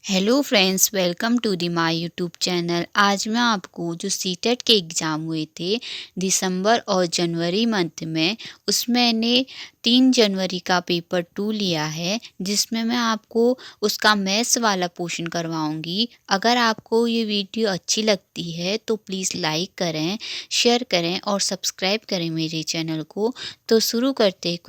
Hello friends, welcome to the my YouTube channel. आज मैं आपको जो सीटेट के एग्ज़ाम हुए थे दिसंबर और जनवरी मंथ में, उसमें मैंने 3 जनवरी का पेपर 2 लिया है, जिसमें मैं आपको उसका मैथ्स वाला पोर्शन करवाऊंगी। अगर आपको ये वीडियो अच्छी लगती है तो प्लीज़ लाइक करें, शेयर करें और सब्सक्राइब करें मेरे चैनल को। तो शुरू करते हैं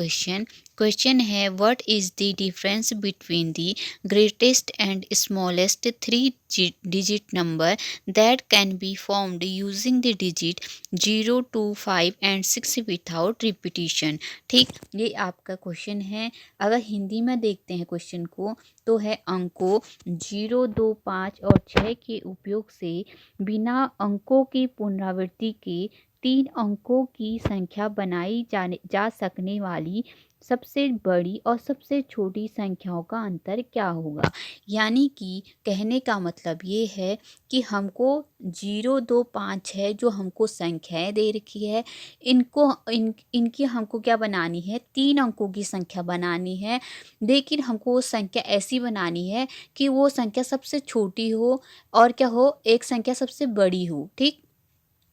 क्वेश्चन है, what is the difference between the greatest and smallest three-digit number that can be formed using the digit 0 2 5 and 6 without repetition। ठीक, ये आपका क्वेश्चन है। अगर हिंदी में देखते हैं क्वेश्चन को, तो है अंकों 0 2 5 और 6 के उपयोग से बिना अंकों की पुनरावृत्ति के 3 अंकों की संख्या बनाई जा सकने वाली सबसे बड़ी और सबसे छोटी संख्याओं का अंतर क्या होगा। यानी कि कहने का मतलब ये है कि हमको 0 2 5 6 जो हमको संख्याएं दे रखी है, इनकी हमको क्या बनानी है, 3 अंकों की संख्या बनानी है। लेकिन हमको वो संख्या ऐसी बनानी है कि वो संख्या सबसे छोटी हो और क्या हो, एक संख्या सबसे बड़ी हो। ठीक,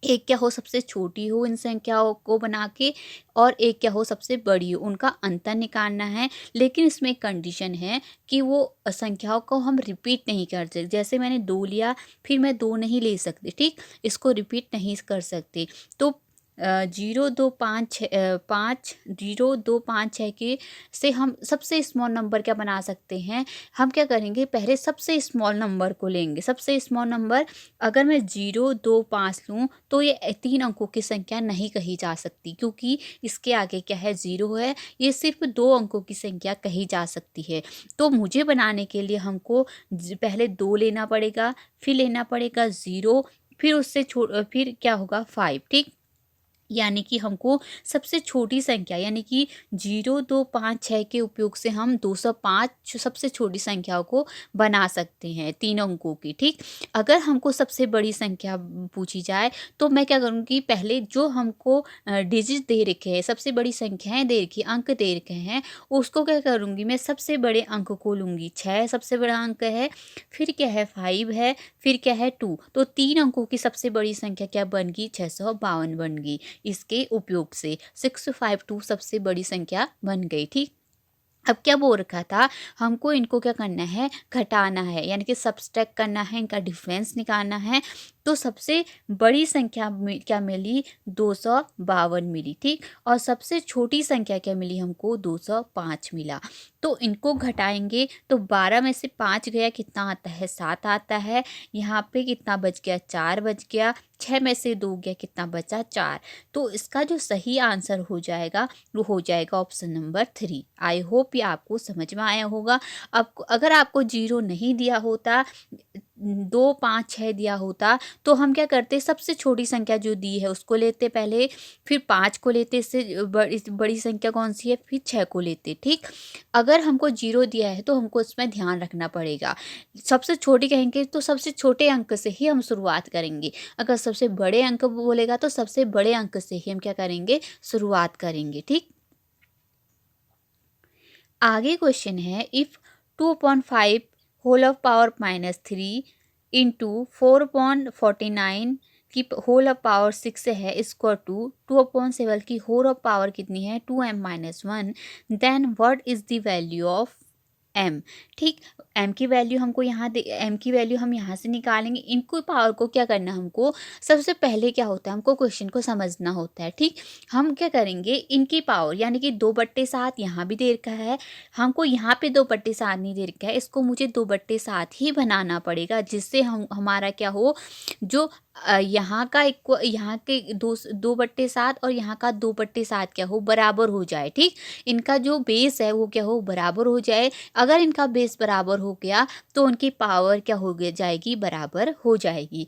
एक क्या हो सबसे छोटी हो इन संख्याओं को बना के, और एक क्या हो सबसे बड़ी हो, उनका अंतर निकालना है। लेकिन इसमें एक कंडीशन है कि वो संख्याओं को हम रिपीट नहीं कर सकते। जैसे मैंने 2 लिया, फिर मैं 2 नहीं ले सकती। ठीक, इसको रिपीट नहीं कर सकते। तो 0 2 5 5 0 2 5 6 के से हम सबसे स्मॉल नंबर क्या बना सकते हैं। हम क्या करेंगे, पहले सबसे स्मॉल नंबर को लेंगे। सबसे स्मॉल नंबर अगर मैं 0 2 5 लूँ तो ये 3 अंकों की संख्या नहीं कही जा सकती, क्योंकि इसके आगे क्या है, 0 है। ये सिर्फ 2 अंकों की संख्या कही जा सकती है। तो मुझे बनाने के लिए हमको पहले 2 लेना पड़ेगा, फिर लेना पड़ेगा 0, फिर फिर क्या होगा 5। ठीक, यानी कि हमको सबसे छोटी संख्या यानी कि 0 2 5 6 के उपयोग से हम 205 सबसे छोटी संख्याओं को बना सकते हैं, 3 अंकों की। ठीक, अगर हमको सबसे बड़ी संख्या पूछी जाए तो मैं क्या करूँगी, पहले जो हमको डिजिट दे रखे हैं, सबसे बड़ी संख्याएं दे रखी, अंक दे रखे हैं, उसको क्या करूँगी, मैं सबसे बड़े अंक को लूँगी। 6 सबसे बड़ा अंक है, फिर क्या है 5 है, फिर क्या है 2। तो 3 अंकों की सबसे बड़ी संख्या क्या बन गई, 652 बन गई। इसके उपयोग से 652 सबसे बड़ी संख्या बन गई। ठीक, अब क्या बोल रखा था, हमको इनको क्या करना है, घटाना है, यानी कि सब्सट्रैक्ट करना है, इनका डिफरेंस निकालना है। तो सबसे बड़ी संख्या क्या मिली, 252 मिली। ठीक, और सबसे छोटी संख्या क्या मिली हमको, 205 मिला। तो इनको घटाएंगे तो 12 में से 5 गया, कितना आता है, 7 आता है। यहाँ पे कितना बच गया, 4 बच गया। 6 में से 2 गया, कितना बचा, 4। तो इसका जो सही आंसर हो जाएगा वो हो जाएगा ऑप्शन नंबर 3। आई होप ये आपको समझ में आया होगा। अब अगर आपको 0 नहीं दिया होता, 2 5 6 दिया होता, तो हम क्या करते, सबसे छोटी संख्या जो दी है उसको लेते पहले, फिर 5 को लेते, इससे बड़ी संख्या कौन सी है, फिर 6 को लेते। ठीक, अगर हमको 0 दिया है तो हमको इसमें ध्यान रखना पड़ेगा। सबसे छोटी कहेंगे तो सबसे छोटे अंक से ही हम शुरुआत करेंगे। अगर सबसे बड़े अंक बोलेगा तो सबसे बड़े अंक से ही हम क्या करेंगे, शुरुआत करेंगे। ठीक, आगे क्वेश्चन है, if 2/5 whole of power -3 into 4/49 की होल ऑफ पावर 6 है इक्वल टू 2/7 की होल ऑफ पावर कितनी है, 2m-1, then what is the value of m। ठीक, m की वैल्यू हमको m की वैल्यू हम यहाँ से निकालेंगे। इनको पावर को क्या करना, हमको सबसे पहले क्या होता है, हमको क्वेश्चन को समझना होता है। ठीक, हम क्या करेंगे, इनकी पावर यानी कि 2/7 यहाँ भी दे रखा है, हमको यहाँ पे 2/7 नहीं दे रखा है, इसको मुझे 2/7 ही बनाना पड़ेगा, जिससे हम हमारा क्या हो, जो यहाँ का यहाँ के 2/7 और यहाँ का 2/7 क्या हो, बराबर हो जाए। ठीक, इनका जो बेस है वो क्या हो, बराबर हो जाए। अगर इनका बेस बराबर हो गया तो उनकी पावर क्या हो जाएगी, बराबर हो जाएगी।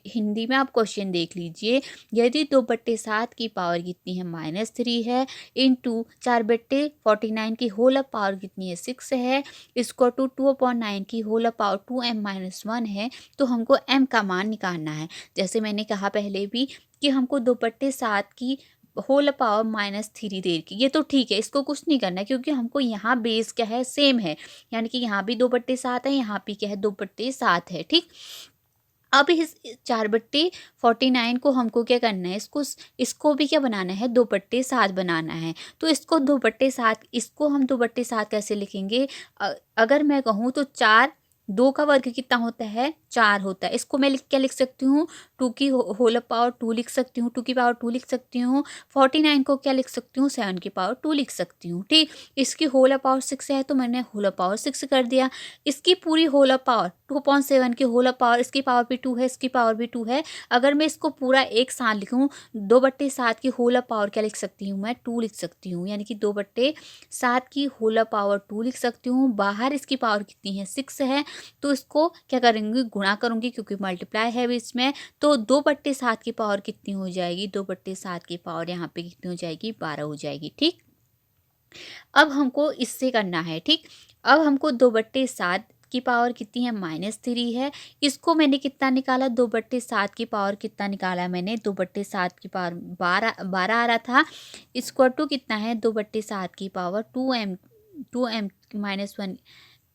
हिंदी में आप क्वेश्चन देख लीजिए, यदि 2/7 की पावर कितनी है, -3 है, इंटू 4/49 की होल ऑफ पावर कितनी है, 6 है, इसको 2/9 की होल ऑफ पावर 2m-1 है, तो हमको m का मान निकालना है। जैसे मैंने कहा पहले भी कि हमको 2/7 की होल पावर -3 दे रखी, ये तो ठीक है, इसको कुछ नहीं करना है क्योंकि हमको यहाँ बेस क्या है, सेम है, यानी कि यहाँ भी 2/7 है, यहाँ भी क्या है 2/7 है, ठीक। अब इस 4/49 को हमको क्या करना है, इसको भी क्या बनाना है, 2/7 बनाना है। तो इसको 2/7, इसको हम 2/7 कैसे लिखेंगे? अगर मैं कहूँ तो 4, 2 का वर्ग कितना होता है, 4 होता है। इसको मैं क्या लिख सकती हूँ, 2 की होल पावर 2 लिख सकती हूँ, 2 की पावर 2 लिख सकती हूँ। 49 को क्या लिख सकती हूँ, 7 की पावर 2 लिख सकती हूँ, ठीक। इसकी होल पावर 6 है तो मैंने होल पावर 6 कर दिया। इसकी पूरी होल पावर 2.7 की होल पावर, इसकी पावर भी 2 है, इसकी पावर भी 2 है। अगर मैं इसको पूरा एक साथ लिखूँ, 2/7 की होल पावर क्या लिख सकती हूँ मैं, 2 लिख सकती हूँ, यानी कि 2/7 की होल पावर 2 लिख सकती हूँ। बाहर इसकी पावर कितनी है, 6 है, तो इसको क्या करेंगे, गुणा करूँगी क्योंकि मल्टीप्लाई है बीच में। तो 2/7 की पावर कितनी हो जाएगी, 2/7 की पावर यहाँ पे कितनी हो जाएगी, 12 हो जाएगी, ठीक। अब हमको इससे करना है, ठीक। अब हमको 2/7 की पावर कितनी है, -3 है। इसको मैंने कितना निकाला, 2/7 की पावर कितना निकाला मैंने, 2/7 की पावर 12 आ रहा था। इक्वल टू कितना है, 2/7 की पावर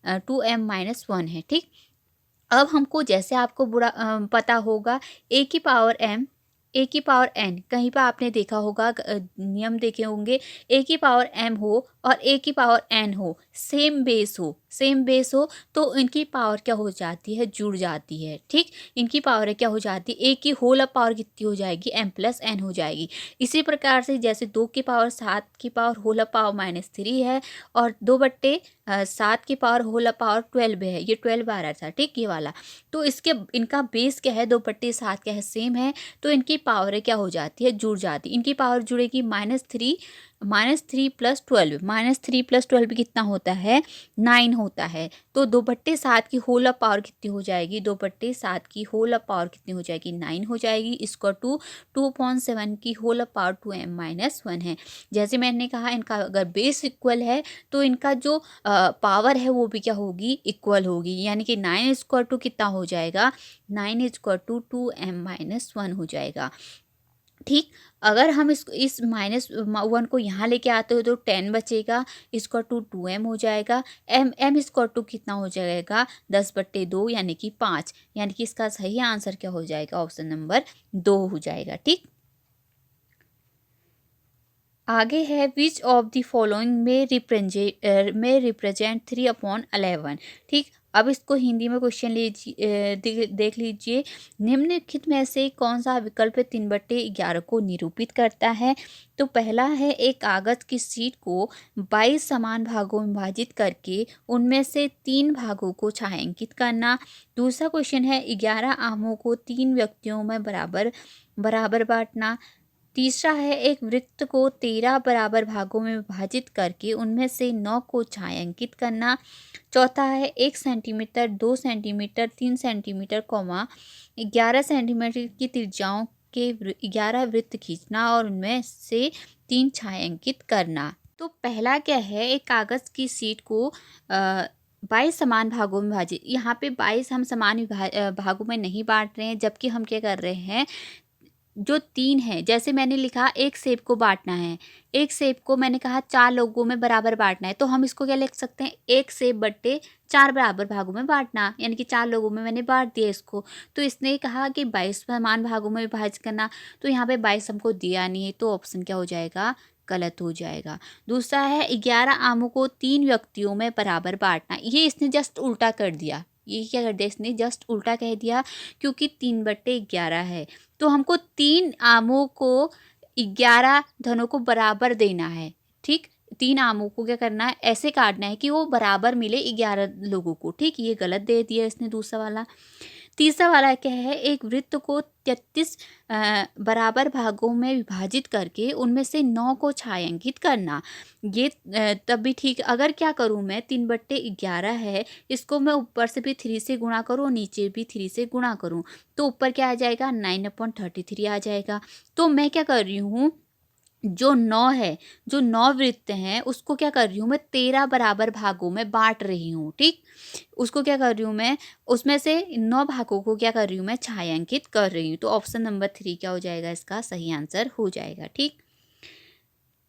2m-1 है, ठीक। अब हमको जैसे आपको पता होगा, ए की पावर एन, कहीं पर आपने देखा होगा, नियम देखे होंगे, ए की पावर एम हो और ए की पावर एन हो, सेम बेस हो, तो इनकी पावर क्या हो जाती है, जुड़ जाती है, ठीक। इनकी पावर क्या हो जाती है, ए की होल पावर कितनी हो जाएगी, m+n हो जाएगी। इसी प्रकार से जैसे 2 की पावर 7 की पावर होल पावर -3 है और 2/7 की पावर होल पावर 12 है, ये 12 आ रहा था, ठीक, ये वाला। तो इनका बेस क्या है, 2/7 क्या है, सेम है, तो इनकी पावर क्या हो जाती है, जुड़ जाती है। इनकी पावर जुड़ेगी -3 + 12, -3 + 12 कितना होता है, 9 होता है। तो 2/7 की होल पावर कितनी हो जाएगी, 2/7 की होल पावर कितनी हो जाएगी, 9 हो जाएगी। इसको 2.7 की होल पावर 2m-1 है। जैसे मैंने कहा, इनका अगर बेस इक्वल है तो इनका जो पावर है वो भी क्या होगी, इक्वल होगी, यानी कि 9 कितना हो जाएगा, 9 2m-1 हो जाएगा, ठीक। अगर हम इस -1 को यहाँ लेके आते हो तो 10 बचेगा, इसको 2m हो जाएगा। m इसको कितना हो जाएगा, 10/2 यानी कि 5, यानी कि इसका सही आंसर क्या हो जाएगा, ऑप्शन नंबर 2 हो जाएगा, ठीक। आगे है, विच ऑफ द फॉलोइंग में रिप्रेजेंट 3/11, ठीक। अब इसको हिंदी में क्वेश्चन देख लीजिए। निम्नलिखित में से कौन सा विकल्प 3/11 को निरूपित करता है? तो पहला है, एक कागज की शीट को 22 समान भागों में विभाजित करके उनमें से 3 भागों को छायांकित करना। दूसरा क्वेश्चन है, 11 आमों को 3 व्यक्तियों में बराबर बराबर बांटना। तीसरा है, एक वृत्त को 13 बराबर भागों में विभाजित करके उनमें से 9 को छायांकित करना। चौथा है, 1 सेंटीमीटर, 2 सेंटीमीटर, 3 सेंटीमीटर, 11 सेंटीमीटर की त्रिज्याओं के 11 वृत्त खींचना और उनमें से 3 छायांकित करना। तो पहला क्या है, एक कागज़ की शीट को 22 समान भागों में विभाजित, यहाँ पे 22 हम समान भागों में नहीं बांट रहे हैं, जबकि हम क्या कर रहे हैं, जो 3 है, जैसे मैंने लिखा, एक सेब को बांटना है, एक सेब को मैंने कहा 4 लोगों में बराबर बांटना है, तो हम इसको क्या लिख सकते हैं, एक सेब बट्टे 4 बराबर भागों में बांटना, यानी कि 4 लोगों में मैंने बांट दिया इसको। तो इसने कहा कि 22 समान भागों में विभाजित करना, तो यहाँ पे 22 हमको दिया नहीं है, तो ऑप्शन क्या हो जाएगा, गलत हो जाएगा। दूसरा है, 11 आमों को 3 व्यक्तियों में बराबर बांटना, ये इसने जस्ट उल्टा कर दिया, ये क्या कर दिया, इसने जस्ट उल्टा कह दिया, क्योंकि 3/11 है, तो हमको 3 आमों को 11 धनों को बराबर देना है, ठीक। 3 आमों को क्या करना है, ऐसे काटना है कि वो बराबर मिले 11 लोगों को, ठीक। ये गलत दे दिया इसने दूसरा वाला। तीसरा वाला क्या है, एक वृत्त को 33 बराबर भागों में विभाजित करके उनमें से 9 को छायांकित करना। ये तब भी ठीक, अगर क्या करूँ मैं, 3/11 है, इसको मैं ऊपर से भी 3 से गुणा करूँ और नीचे भी 3 से गुणा करूँ, तो ऊपर क्या आ जाएगा, 9/33 आ जाएगा। तो मैं क्या कर रही हूँ, जो 9 है, जो 9 वृत्त हैं, उसको क्या कर रही हूँ मैं, 13 बराबर भागों में बांट रही हूँ, ठीक। उसको क्या कर रही हूँ मैं, उसमें से 9 भागों को क्या कर रही हूँ मैं, छायांकित कर रही हूँ। तो ऑप्शन नंबर 3 क्या हो जाएगा, इसका सही आंसर हो जाएगा, ठीक।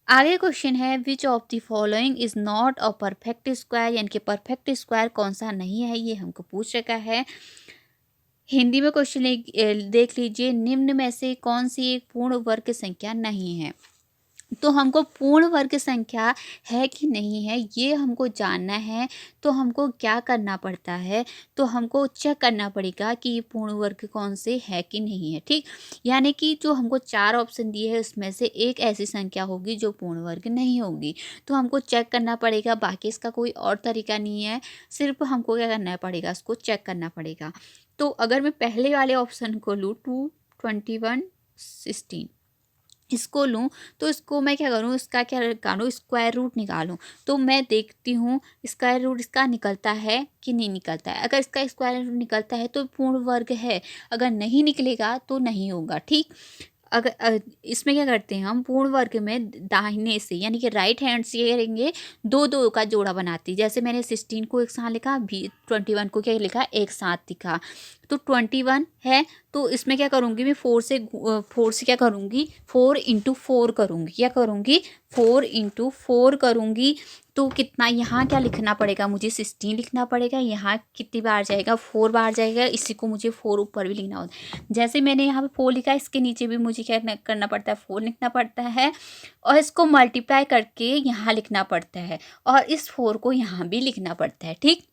आगे क्वेश्चन है which of the following is not a perfect square, यानी कि परफेक्ट स्क्वायर कौन सा नहीं है, ये हमको पूछ रखा है। हिंदी में क्वेश्चन देख लीजिए, निम्न में से कौन सी एक पूर्ण वर्ग संख्या नहीं है। तो हमको पूर्ण वर्ग संख्या है कि नहीं है ये हमको जानना है। तो हमको क्या करना पड़ता है, तो हमको चेक करना पड़ेगा कि ये पूर्ण वर्ग कौन से है कि नहीं है। ठीक, यानी कि जो हमको 4 ऑप्शन दिए हैं उसमें से एक ऐसी संख्या होगी जो पूर्ण वर्ग नहीं होगी। तो हमको चेक करना पड़ेगा, बाकी इसका कोई और तरीका नहीं है, सिर्फ हमको क्या करना पड़ेगा, इसको चेक करना पड़ेगा। तो अगर मैं पहले वाले ऑप्शन को लूँ 2, 21, 16 इसको लूँ, तो इसको मैं क्या करूँ, इसका क्या निकालूँ, स्क्वायर रूट निकालूँ। तो मैं देखती हूँ स्क्वायर रूट इसका निकलता है कि नहीं निकलता है। अगर इसका स्क्वायर रूट निकलता है तो पूर्ण वर्ग है, अगर नहीं निकलेगा तो नहीं होगा। ठीक, अगर इसमें क्या करते हैं हम, पूर्ण वर्ग में दाहिने से यानी कि राइट हैंड से क्या करेंगे, दो दो का जोड़ा बनाती है। जैसे मैंने 16 को एक साथ लिखा, भी 21 को क्या लिखा, एक साथ लिखा। तो 21 है, तो इसमें क्या करूँगी मैं, 4 से क्या करूँगी, 4 × 4 करूँगी। क्या करूँगी, 4 × 4 करूँगी। तो कितना यहाँ क्या लिखना पड़ेगा मुझे, 16 लिखना पड़ेगा। यहाँ कितनी बार जाएगा, 4 बार जाएगा। इसी को मुझे 4 ऊपर भी लिखना होता है। जैसे मैंने यहाँ पे 4 लिखा, इसके नीचे भी मुझे क्या करना पड़ता है, 4 लिखना पड़ता है। और इसको मल्टीप्लाई करके यहाँ लिखना पड़ता है, और इस 4 को यहाँ भी लिखना पड़ता है। ठीक,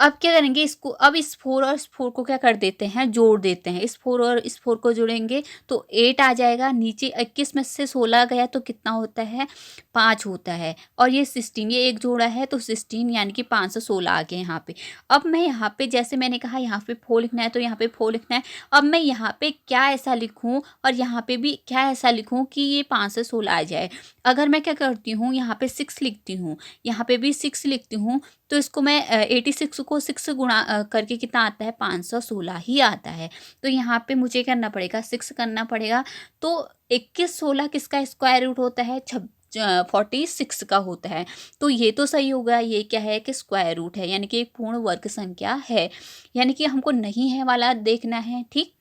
अब क्या करेंगे इसको, अब इस 4 और इस 4 को क्या कर देते हैं, जोड़ देते हैं। इस 4 और इस 4 को जोड़ेंगे तो 8 आ जाएगा। नीचे 21 में से 16 गया तो कितना होता है, 5 होता है। और ये 16, ये एक जोड़ा है तो 16 यानी कि 5 से 16 आ गए यहाँ पे। अब मैं यहाँ पे, जैसे मैंने कहा यहाँ पे 4 लिखना है तो यहाँ पे 4 लिखना है। अब मैं यहाँ पे क्या ऐसा लिखूँ और यहाँ पे भी क्या ऐसा लिखूँ कि ये 5 से 16 आ जाए। अगर मैं क्या करती हूँ, यहाँ पे 6 लिखती हूँ, यहाँ पे भी 6 लिखती हूँ, तो इसको मैं 86 को 6 गुणा करके कितना आता है, 516 ही आता है। तो यहाँ पे मुझे करना पड़ेगा, 6 करना पड़ेगा। तो 21 16 किसका स्क्वायर रूट होता है, 46 का होता है। तो ये तो सही होगा, ये क्या है कि स्क्वायर रूट है, यानी कि एक पूर्ण वर्ग संख्या है। यानी कि हमको नहीं है वाला देखना है। ठीक,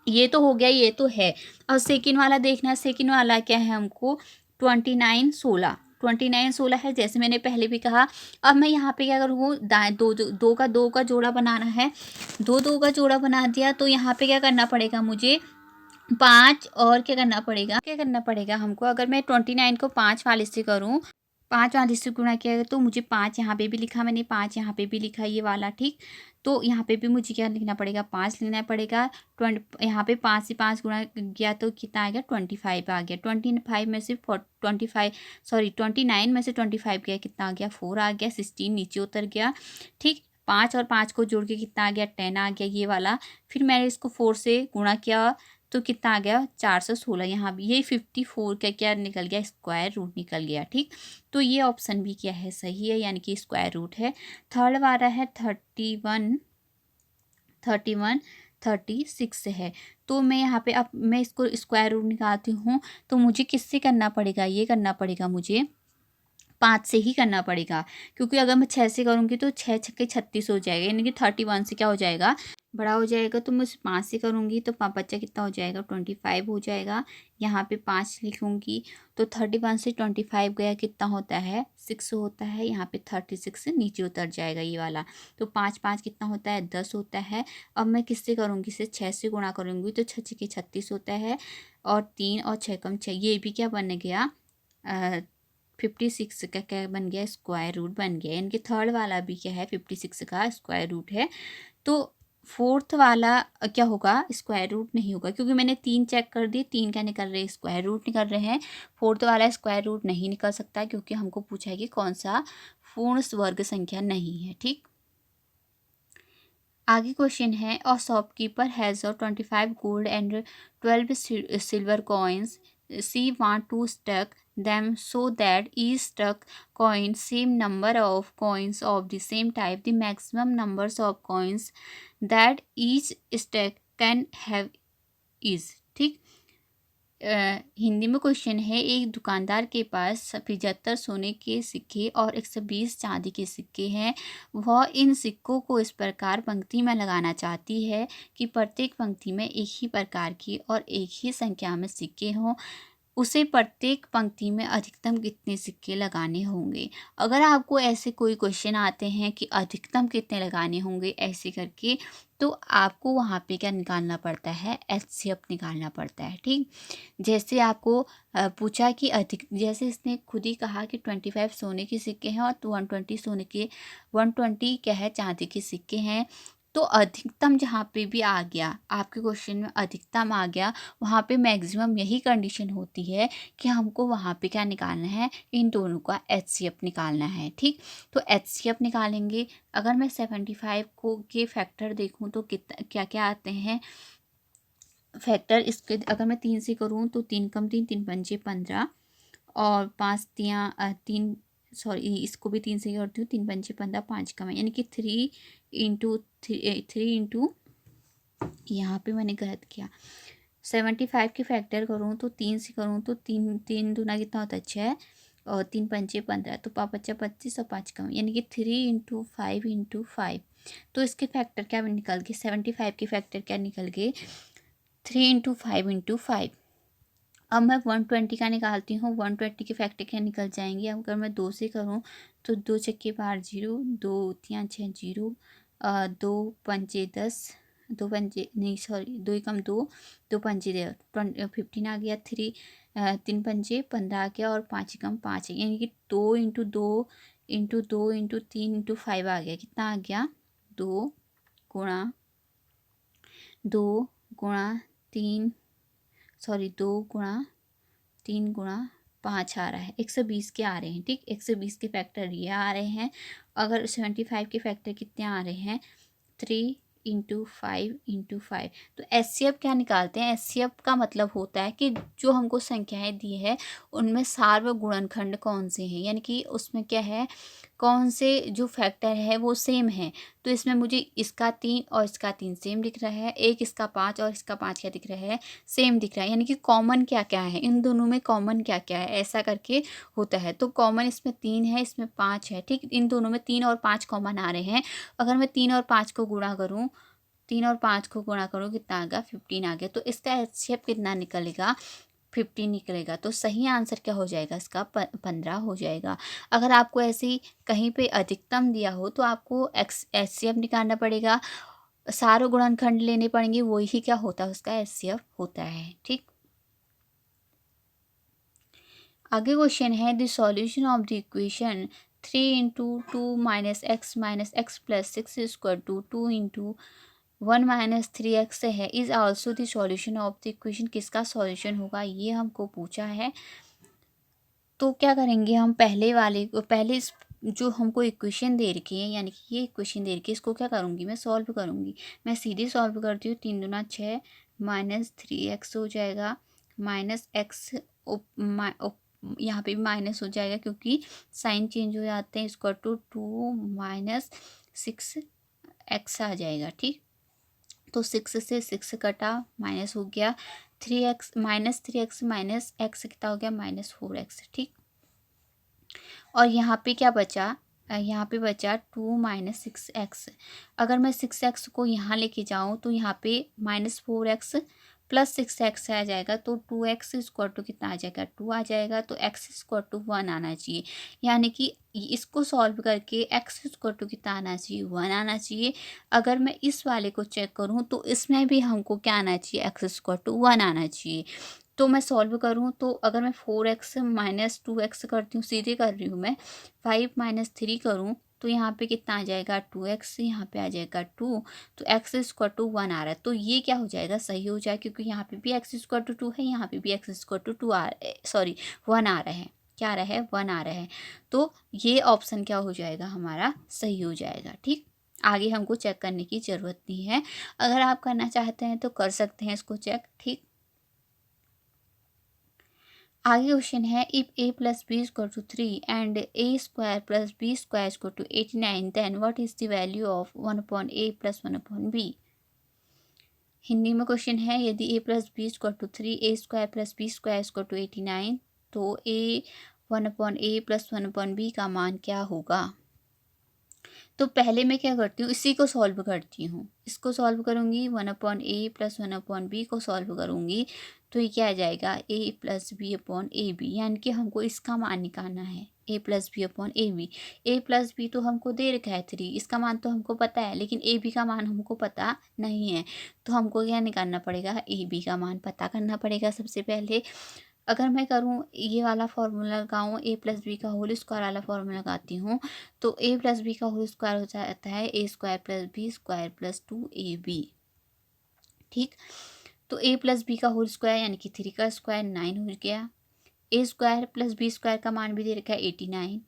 ये तो हो गया, ये तो है। और सेकंड वाला देखना है। सेकंड वाला क्या है हमको, 29 16, 29 16 है, जैसे मैंने पहले भी कहा। अब मैं यहाँ पे क्या करूँ, दाएं दो का जोड़ा बनाना है। दो का जोड़ा बना दिया, तो यहाँ पे क्या करना पड़ेगा मुझे, 5 और क्या करना पड़ेगा हमको। अगर मैं 29 को 5 वाले से करूँ, 5 वाले से गुणा किया है, तो मुझे 5 यहाँ पे भी लिखा मैंने, 5 यहाँ पे भी लिखा ये वाला। ठीक, तो यहाँ पे भी मुझे क्या लिखना पड़ेगा, 5 लिखना पड़ेगा। 20 यहाँ पे 5 से 5 गुणा किया तो कितना आ गया, 25 आ गया। 25 में से 29 में से 25 गया, कितना आ गया, 4 आ गया। 16 नीचे उतर गया। ठीक, 5 और 5 को जोड़ के कितना आ गया, 10 आ गया ये वाला। फिर मैंने इसको 4 से गुणा किया तो कितना आ गया, 416। यहाँ भी ये 54 का क्या निकल गया, स्क्वायर रूट निकल गया। ठीक, तो ये ऑप्शन भी क्या है, सही है, यानी कि स्क्वायर रूट है। थर्ड वाला है 31 36 है। तो मैं यहाँ पे, अब मैं इसको स्क्वायर रूट निकालती हूँ, तो मुझे किससे करना पड़ेगा, ये करना पड़ेगा मुझे 5 से ही करना पड़ेगा। क्योंकि अगर मैं 6 से करूँगी तो 6 छक्के 36 हो जाएगा, यानी कि 31 से क्या हो जाएगा, बड़ा हो जाएगा। तो मैं 5 से करूँगी तो बच्चा कितना हो जाएगा, 25 हो जाएगा। यहाँ पे 5 लिखूँगी तो 31 से 25 गया, कितना होता है, 6 होता है। यहाँ पे 36 से नीचे उतर जाएगा ये वाला। तो 5 5 कितना होता है, 10 होता है। अब मैं किससे करूँगी, इसे 6 से गुणा करूँगी तो 6 छक्के 36 होता है। और 3 और 6 कम 6, ये भी क्या बन गया, 56 का क्या बन गया, स्क्वायर रूट बन गया। यानी कि थर्ड वाला भी क्या है, 56 का स्क्वायर रूट है। तो फोर्थ वाला क्या होगा, स्क्वायर रूट नहीं होगा, क्योंकि मैंने 3 चेक कर दिए, 3 क्या निकल रहे हैं, स्क्वायर रूट निकल रहे हैं। फोर्थ वाला स्क्वायर रूट नहीं निकल सकता, क्योंकि हमको पूछा है कि कौन सा पूर्ण वर्ग संख्या नहीं है। ठीक, आगे क्वेश्चन है, a shopkeeper has 25 gold and 12 silver coins, she want to stack them so that each stuck coin same number of coins of the same type. The maximum numbers of coins that each stack can have is, ठीक। हिंदी में question है, एक दुकानदार के पास 75 सोने के सिक्के और 120 चांदी के सिक्के हैं। वह इन सिक्कों को इस प्रकार पंक्ति में लगाना चाहती है कि प्रत्येक पंक्ति में एक ही प्रकार की और एक ही संख्या में सिक्के हों। उसे प्रत्येक पंक्ति में अधिकतम कितने सिक्के लगाने होंगे। अगर आपको ऐसे कोई क्वेश्चन आते हैं कि अधिकतम कितने लगाने होंगे ऐसे करके, तो आपको वहाँ पे क्या निकालना पड़ता है, एचसीएफ निकालना पड़ता है। ठीक, जैसे आपको पूछा कि जैसे इसने खुद ही कहा कि 25 सोने के सिक्के हैं और 120 क्या है, चांदी के सिक्के हैं। तो अधिकतम जहाँ पे भी आ गया आपके क्वेश्चन में, अधिकतम आ गया, वहाँ पे मैक्सिमम यही कंडीशन होती है कि हमको वहाँ पे क्या निकालना है, इन दोनों का एचसीएफ निकालना है। ठीक, तो एचसीएफ निकालेंगे। अगर मैं 75 को के फैक्टर देखूँ तो कितना क्या क्या आते हैं फैक्टर इसके। अगर मैं 3 से करूँ तो 3 कम 3, 3 पंजे 15 और 5 3, सॉरी इसको भी 3 से करती हूँ, 3 पंजे 15, 5 कम है, यानी कि 3 इंटू यहाँ पे मैंने गलत किया। 75 के फैक्टर करूँ तो 3 से करूँ तो 3 दूना कितना होता है 6 और 3 पंजे 15, तो 5 बच्चा 25 और 5 कम, यानी कि 3 × 5 × 5। तो इसके फैक्टर क्या निकल गए, 75 के फैक्टर क्या निकल गए, 3 × 5 × 5। अब मैं 120 का निकालती हूँ, 120 के फैक्टर क्या निकल जाएंगे। अगर मैं 2 से करूँ तो 2 छक्के 12 0, 2 3 6 0, 2 पंजे 10, 2 पंजे नहीं सॉरी 2 कम 2, 2 पंजे 15 आ गया, 3 पंजे 15 आ गया और 5 कम 5 है, यानी कि 2 × 2 × 3 × 5 आ गया। कितना आ गया, 2 गुणा 3 सॉरी 2 × 3 × 5 आ रहा है, 120 के आ रहे हैं। ठीक, 120 के फैक्टर ये आ रहे हैं। अगर 75 के फैक्टर कितने आ रहे हैं, 3 × 5 × 5। तो एचसीएफ क्या निकालते हैं, एचसीएफ का मतलब होता है कि जो हमको संख्याएं दी है उनमें सार्वगुणनखंड कौन से हैं, यानी कि उसमें क्या है, कौन से जो फैक्टर है वो सेम है। तो इसमें मुझे इसका 3 और इसका 3 सेम दिख रहा है, एक इसका 5 और इसका 5 क्या दिख रहा है, सेम दिख रहा है, यानी कि कॉमन क्या क्या है, इन दोनों में कॉमन क्या क्या है, ऐसा करके होता है। तो कॉमन इसमें 3 है, इसमें 5 है। ठीक, इन दोनों में 3 और 5 कॉमन आ रहे हैं। अगर मैं 3 और 5 को गुणा करूँ, 3 और 5 को गुणा करूँ कितना आ गया, 15 आ गया। तो इसका एचसीएफ कितना निकलेगा, 15 निकलेगा। तो सही आंसर क्या हो जाएगा इसका, 15 हो जाएगा। अगर आपको ऐसे कहीं पे अधिकतम दिया हो तो आपको एचसीएफ निकालना पड़ेगा, सारे गुणनखंड लेने पड़ेंगे, वही क्या होता है उसका एचसीएफ होता है। ठीक, आगे क्वेश्चन है, the solution of the equation 3 × 2 - x - x + 6 = 2 × 1 - 3x है, is also the solution of the equation. किसका सॉल्यूशन होगा ये हमको पूछा है। तो क्या करेंगे हम, पहले जो हमको इक्वेशन दे रखी है, यानी कि ये इक्वेशन दे रखी है, इसको क्या करूँगी मैं, सॉल्व करूँगी। मैं सीधे सॉल्व करती हूँ, 3 दूना 6 -3x हो जाएगा, -x यहाँ पे भी माइनस हो जाएगा क्योंकि साइन चेंज हो जाते हैं, इसको 2 - 6x आ जाएगा। ठीक, तो 6 से 6 कटा, माइनस हो गया, 3x -3x -x कितना हो गया, -4x। ठीक, और यहाँ पे क्या बचा, यहाँ पे बचा 2 - 6x। अगर मैं 6x को यहाँ लेके जाऊँ तो यहाँ पे -4x + 6x आ जाएगा, तो 2x = कितना आ जाएगा, 2 आ जाएगा। तो x = 1 आना चाहिए, यानी कि इसको सॉल्व करके x = कितना आना चाहिए, 1 आना चाहिए। अगर मैं इस वाले को चेक करूँ तो इसमें भी हमको क्या आना चाहिए, x = 1 आना चाहिए। तो मैं सॉल्व करूँ तो अगर मैं 4x - 2x करती हूँ, सीधे कर रही हूँ मैं, 5 - 3 करूँ तो यहाँ पे कितना आ जाएगा, 2x, यहाँ पे आ जाएगा 2, तो x = 1 आ रहा है। तो ये क्या हो जाएगा, सही हो जाएगा, क्योंकि यहाँ पे भी x = 2 है, यहाँ पे भी x = 2 आ सॉरी 1 आ रहा है। क्या आ रहा है, 1 आ रहा है। तो ये ऑप्शन क्या हो जाएगा, हमारा सही हो जाएगा। ठीक, आगे हमको चेक करने की ज़रूरत नहीं है, अगर आप करना चाहते हैं तो कर सकते हैं इसको चेक। ठीक, आगे क्वेश्चन है, if a + b = 3 and a² + b² = 89, then what is the value of 1/a + 1/b। Hindi में क्वेश्चन है, यदि a + b = 3, a² + b² = 89, तो a 1/a + 1/b का मान क्या होगा। तो पहले मैं क्या करती हूँ, इसी को सॉल्व करती हूँ। इसको सॉल्व करूँगी, 1/a प्लस 1/b को सॉल्व करूँगी तो ये क्या आ जाएगा, a plus B upon A B, यानी कि हमको इसका मान निकालना है, a plus B upon A B. A plus B तो हमको दे रखा है 3, इसका मान तो हमको पता है, लेकिन ए बी का मान हमको पता नहीं है। तो हमको क्या निकालना पड़ेगा, ए बी का मान पता करना पड़ेगा सबसे पहले। अगर मैं करूँ ये वाला फार्मूला लगाऊँ, ए प्लस बी का होल स्क्वायर वाला फार्मूला लगाती हूँ, तो ए प्लस बी का होल स्क्वायर हो जाता है A square plus B square plus 2ab। ठीक, तो ए प्लस बी का होल स्क्वायर यानी कि 3 का स्क्वायर 9 हो गया। A square plus B square का मान भी दे रखा है 89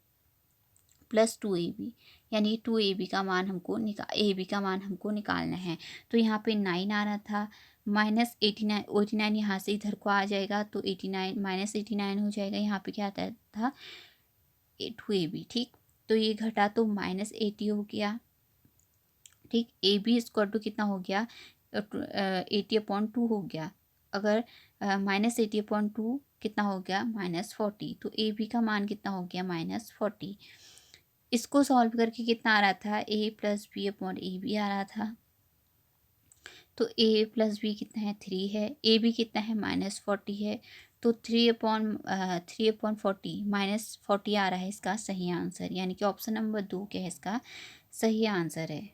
प्लस 2ab, यानी 2ab का मान हमको ए बी का मान हमको निकालना है। तो यहाँ पे 9 आ रहा था, माइनस 89 यहाँ से इधर को आ जाएगा, तो 89 माइनस 89 हो जाएगा। यहाँ पे क्या आता था 2ab। ठीक, तो ये घटा तो माइनस 80 हो गया। ठीक, ए बी स्क्वायर टू कितना हो गया, 80/2 हो गया। अगर माइनस 80/2 कितना हो गया, -40। तो ए बी का मान कितना हो गया, -40। इसको सॉल्व करके कितना आ रहा था, A plus B upon A B आ रहा था। तो ए प्लस बी कितना है, 3 है, ए बी कितना है, -40 है। तो 3/40 -40 आ रहा है इसका सही आंसर, यानी कि ऑप्शन नंबर 2 क्या है इसका सही आंसर है।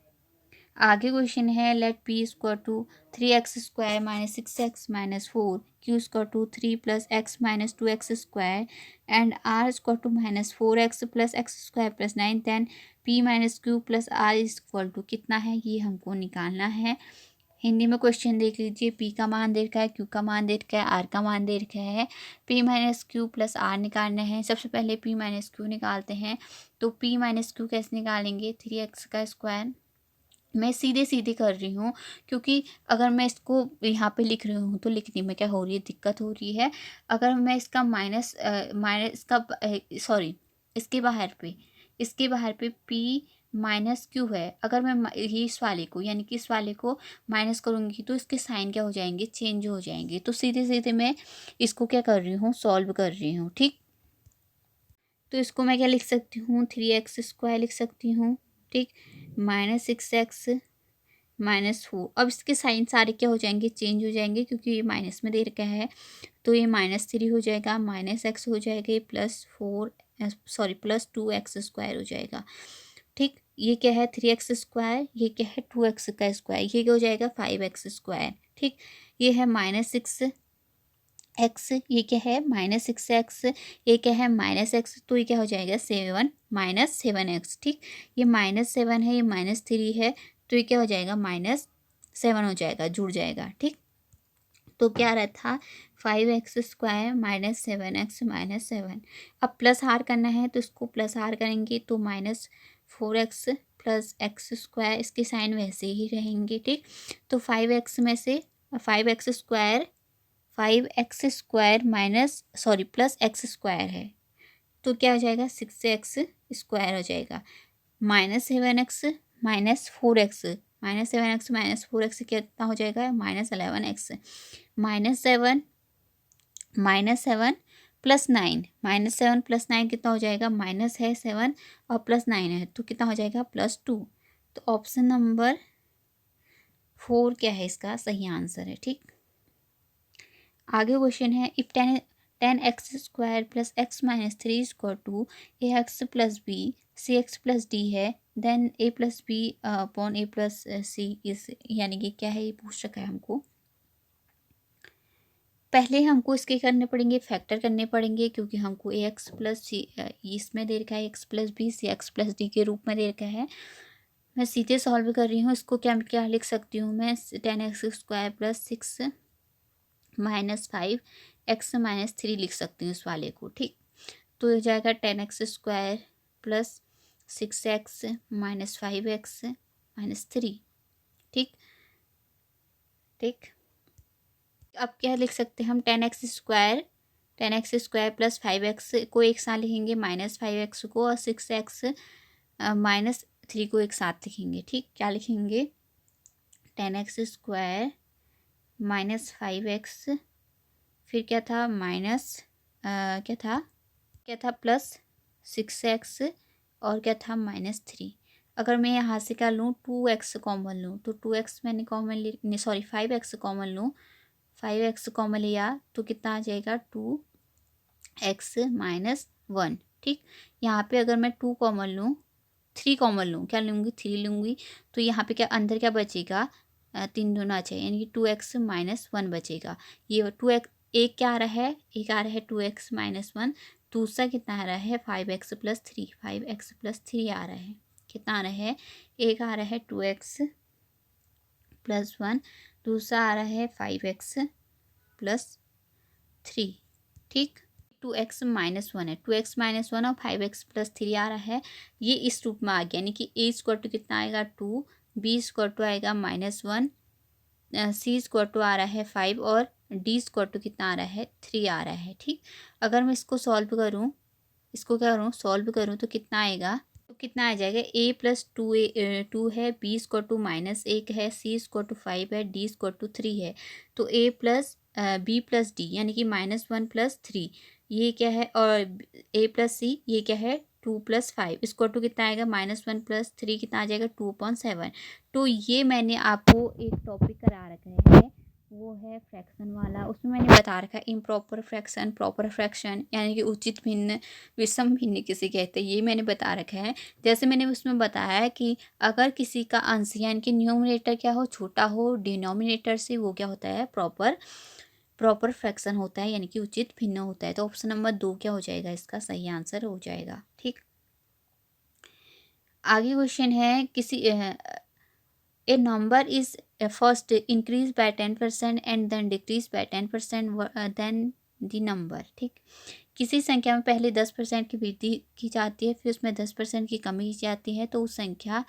आगे क्वेश्चन है, let P square to 3x square minus 6x minus 4 Q square to 3 plus X minus 2x square and R square to minus 4x plus X square plus 9, then p minus Q plus R equal to कितना है, ये हमको निकालना है। हिंदी में question देख लीजिए, p का मान दे रखा है, q का मान दे रखा है, r का मान दे रखा है, p minus Q plus R निकालना है। सबसे पहले p माइनस क्यू निकालते हैं। तो p माइनस क्यू कैसे निकालेंगे, 3x का स्क्वायर, मैं सीधे सीधे कर रही हूँ क्योंकि अगर मैं इसको यहाँ पे लिख रही हूँ तो लिखने में क्या हो रही है, दिक्कत हो रही है। अगर मैं इसका माइनस इसका सॉरी इसके बाहर पे p माइनस क्यू है, अगर मैं ये इस वाले को यानी कि इस वाले को माइनस करूँगी तो इसके साइन क्या हो जाएंगे, चेंज हो जाएंगे। तो सीधे सीधे मैं इसको क्या कर रही हूँ, सॉल्व कर रही हूँ। ठीक, तो इसको मैं क्या लिख सकती हूँ, 3x स्क्वायर लिख सकती हूँ। ठीक, -6x -4। अब इसके साइन सारे क्या हो जाएंगे, चेंज हो जाएंगे, क्योंकि ये माइनस में दे रखा है। तो ये -3 हो जाएगा, -x हो जाएगा, ये +2x स्क्वायर हो जाएगा। ठीक, ये क्या है 3x स्क्वायर, ये क्या है 2x का स्क्वायर, ये क्या हो जाएगा 5x स्क्वायर। ठीक, ये है -6x, ये क्या है -6x, ये क्या है -x, तो ये क्या हो जाएगा 7 -7x। ठीक, ये -7 है, ये -3 है, तो ये क्या हो जाएगा -7 हो जाएगा, जुड़ जाएगा। ठीक, तो क्या रहा था 5x स्क्वायर -7x -7। अब प्लस आर करना है तो इसको प्लस आर करेंगे तो -4x प्लस एक्स स्क्वायर, इसके साइन वैसे ही रहेंगे। ठीक, तो 5x में से 5x square 5x square plus X square है, तो क्या हो जाएगा 6x स्क्वायर हो जाएगा, -7x -4x -7x कितना हो जाएगा -11x, -7 प्लस 9 -7 प्लस 9 कितना हो जाएगा, माइनस है 7 और प्लस 9 है तो कितना हो जाएगा +2। तो ऑप्शन नंबर 4 क्या है इसका सही आंसर है। ठीक, आगे क्वेश्चन है, if 10x square plus x minus 3 square two ax plus B C X plus D है, then a plus B upon a plus C is, यानी कि क्या है ये पूछ रखा है हमको। पहले हमको इसके करने पड़ेंगे, फैक्टर करने पड़ेंगे, क्योंकि हमको ax प्लस सी इसमें दे रखा है, x plus B C X plus D के रूप में दे रखा है। मैं सीधे सॉल्व कर रही हूँ, इसको क्या क्या लिख सकती हूँ मैं, 10x स्क्वायर प्लस 6 -5x-3 लिख सकती हूँ इस वाले को। ठीक, तो हो जाएगा 10x square plus 6x -5x-3। ठीक, ठीक, अब क्या लिख सकते हैं हम, 10x स्क्वायर प्लस 5x को एक साथ लिखेंगे, -5x को, और 6x -3 को एक साथ लिखेंगे। ठीक, क्या लिखेंगे 10x स्क्वायर -5x, फिर क्या था क्या था प्लस 6x, और क्या था -3। अगर मैं यहाँ से क्या लूँ 2x कॉमन लूँ तो 2x मैंने कॉमन ले, सॉरी 5x कॉमन लूँ, 5x कॉमन लिया तो कितना आ जाएगा 2x माइनस 1। ठीक, यहाँ पे अगर मैं 2 कॉमन लूँ, 3 कॉमन लूँ, क्या लूँगी 3 लूँगी, तो यहाँ पे क्या अंदर क्या बचेगा 3 दूना चाहिए यानी कि 2x माइनस 1 बचेगा। ये 2x एक क्या आ रहा है, एक आ रहा है 2x माइनस 1, दूसरा कितना आ रहा है 5x प्लस 3, 5x प्लस 3 आ रहा है, कितना आ रहा है, एक आ रहा है 2x प्लस 1, दूसरा आ रहा है 5x प्लस 3। ठीक, 2x माइनस 1 है, 2x माइनस 1 और 5x प्लस 3 आ रहा है, ये इस रूप में आ गया यानी कि a स्क्वायर टू कितना आएगा 2, b स्क्वायर टू आएगा -1, c स्क्वायर टू आ रहा है 5 और d स्क्वायर टू कितना आ रहा है 3 आ रहा है। ठीक, अगर मैं इसको सॉल्व करूँ, इसको क्या करूँ सॉल्व करूँ तो कितना आएगा, तो कितना आ जाएगा a प्लस 2 है, b स्क्वायर टू -1 है, c स्क्वायर टू 5 है, d स्क्वायर टू 3 है, तो a plus b plus d यानी कि -1 प्लस 3 ये क्या है, और a प्लस c ये क्या है 2 प्लस 5 स्क्वायर टू कितना आएगा -1 प्लस 3 कितना आ जाएगा 2/7। तो ये मैंने आपको एक टॉपिक करा रखा है, वो है फ्रैक्शन वाला, उसमें मैंने बता रखा है इम्प्रॉपर फ्रैक्शन, प्रॉपर फ्रैक्शन यानी कि उचित भिन्न, विषम भिन्न किसे कहते हैं, ये मैंने बता रखा है। जैसे मैंने उसमें बताया है कि अगर किसी का अंश यानी कि न्यूमरेटर क्या हो छोटा हो डिनोमिनेटर से, वो क्या होता है प्रॉपर फ्रैक्शन होता है यानी कि उचित भिन्न होता है। तो ऑप्शन नंबर 2 क्या हो जाएगा, इसका सही आंसर हो जाएगा। ठीक, आगे क्वेश्चन है किसी a number is first increase by 10% and then decrease by 10% then the number. ठीक, किसी संख्या में पहले 10% की वृद्धि की जाती है, फिर उसमें 10% की कमी की जाती है, तो उस संख्या,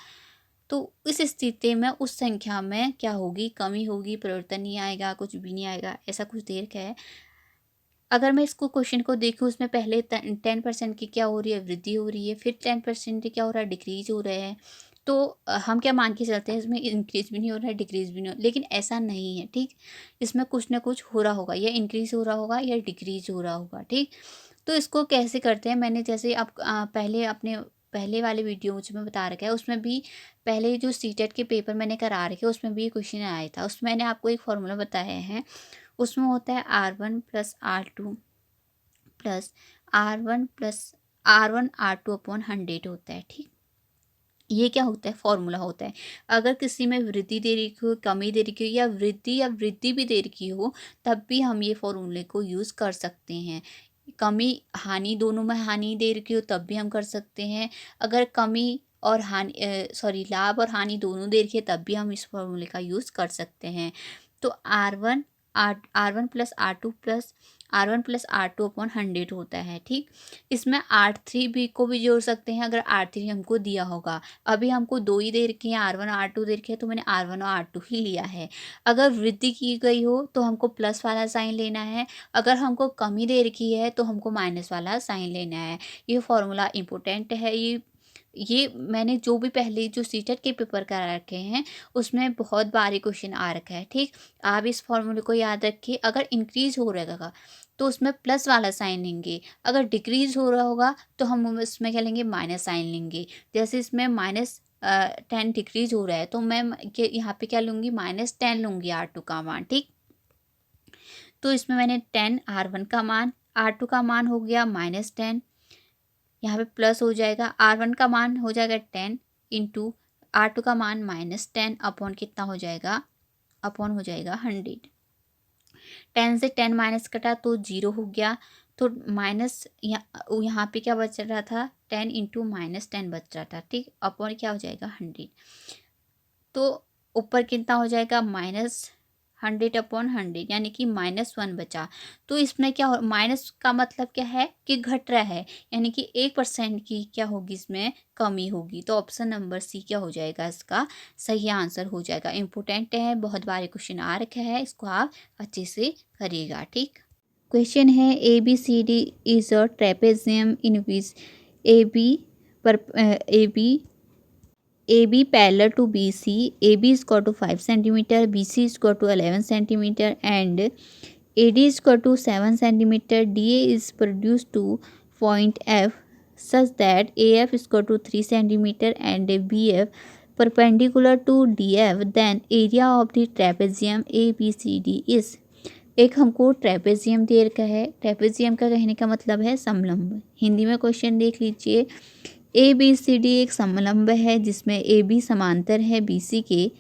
तो इस स्थिति में उस संख्या में क्या होगी, कमी होगी, परिवर्तन नहीं आएगा, कुछ भी नहीं आएगा, ऐसा कुछ देर का है। अगर मैं इसको क्वेश्चन को देखूँ, उसमें पहले 10% की क्या हो रही है वृद्धि हो रही है, फिर 10% क्या हो रहा है डिक्रीज हो रहे हैं, तो हम क्या मान के चलते हैं इसमें इंक्रीज भी नहीं हो रहा है डिक्रीज भी नहीं हो, लेकिन ऐसा नहीं है। ठीक, इसमें कुछ ना कुछ हो रहा होगा, या इंक्रीज हो रहा होगा या डिक्रीज हो रहा होगा। ठीक, तो इसको कैसे करते हैं, मैंने जैसे आप पहले अपने पहले वाले वीडियो में बता रखा है, उसमें भी पहले जो सीटेट के पेपर मैंने करा रखे उसमें भी क्वेश्चन आया था, उसमें मैंने आपको एक फॉर्मूला बताया है, उसमें होता है R1 plus R2 plus R1 R2 upon 100 होता है। ठीक, ये क्या होता है फॉर्मूला होता है। अगर किसी में वृद्धि दे रखी हो, कमी दे रखी हो, या वृद्धि भी दे रखी हो, तब भी हम ये फॉर्मूले को यूज़ कर सकते हैं। कमी हानि दोनों में हानि दे रखी हो तब भी हम कर सकते हैं, अगर कमी और लाभ और हानि दोनों दे रखी है तब भी हम इस फॉर्मूले का यूज़ कर सकते हैं। तो R one plus R plus R2 upon 100 होता है। ठीक, इसमें R3 भी को भी जोड़ सकते हैं अगर R3 हमको दिया होगा। अभी हमको 2 ही दे रखे हैं, R1 R2 दे रखे हैं, तो मैंने R1 और R2 ही लिया है। अगर वृद्धि की गई हो तो हमको प्लस वाला साइन लेना है, अगर हमको कमी दे रखी है तो हमको माइनस वाला साइन लेना है। ये फॉर्मूला इम्पोर्टेंट है। ये मैंने जो भी पहले जो सीटेट के पेपर करा रखे हैं उसमें बहुत बारी क्वेश्चन आ रखा है। ठीक, आप इस फॉर्मूले को याद रखिए। अगर इंक्रीज हो रहेगा तो उसमें प्लस वाला साइन लेंगे, अगर डिक्रीज हो रहा होगा तो हम इसमें क्या लेंगे माइनस साइन लेंगे। जैसे इसमें -10 डिक्रीज हो रहा है तो मैं यहाँ पे क्या लूँगी -10 लूँगी R2 का मान। ठीक, तो इसमें मैंने 10 R1 का मान, R2 का मान हो गया -10, यहाँ पे प्लस हो जाएगा, R1 का मान हो जाएगा 10 इंटू R2 का मान -10 अपॉन कितना हो जाएगा, अपॉन हो जाएगा 100। 10 से 10 माइनस कटा तो 0 हो गया, तो माइनस यहाँ पे क्या बच रहा था 10 इंटू -10 बच रहा था। ठीक, अपॉन क्या हो जाएगा 100, तो ऊपर कितना हो जाएगा -100 अपॉन 100 यानी कि -1 बचा। तो इसमें क्या हो, माइनस का मतलब क्या है कि घट रहा है, यानी कि 1% की क्या होगी इसमें कमी होगी। तो ऑप्शन नंबर सी क्या हो जाएगा, इसका सही आंसर हो जाएगा। इम्पोर्टेंट है, बहुत बार क्वेश्चन आ रखा है, इसको आप अच्छे से करिएगा। ठीक, क्वेश्चन है ABCD is a trapezium in which AB parallel to BC, AB is equal to 5 centimeter, BC is equal to 11 centimeter, and AD is equal to 7 centimeter. DA is produced to point F such that AF is equal to 3 cm and BF perpendicular to DF, then area of the trapezium ABCD is। एक हमको trapezium दे रखा है। Trapezium का कहने का मतलब है समलंब। हिंदी में क्वेश्चन देख लीजिए। ABCD एक समलंब है जिसमें AB समांतर है BC के।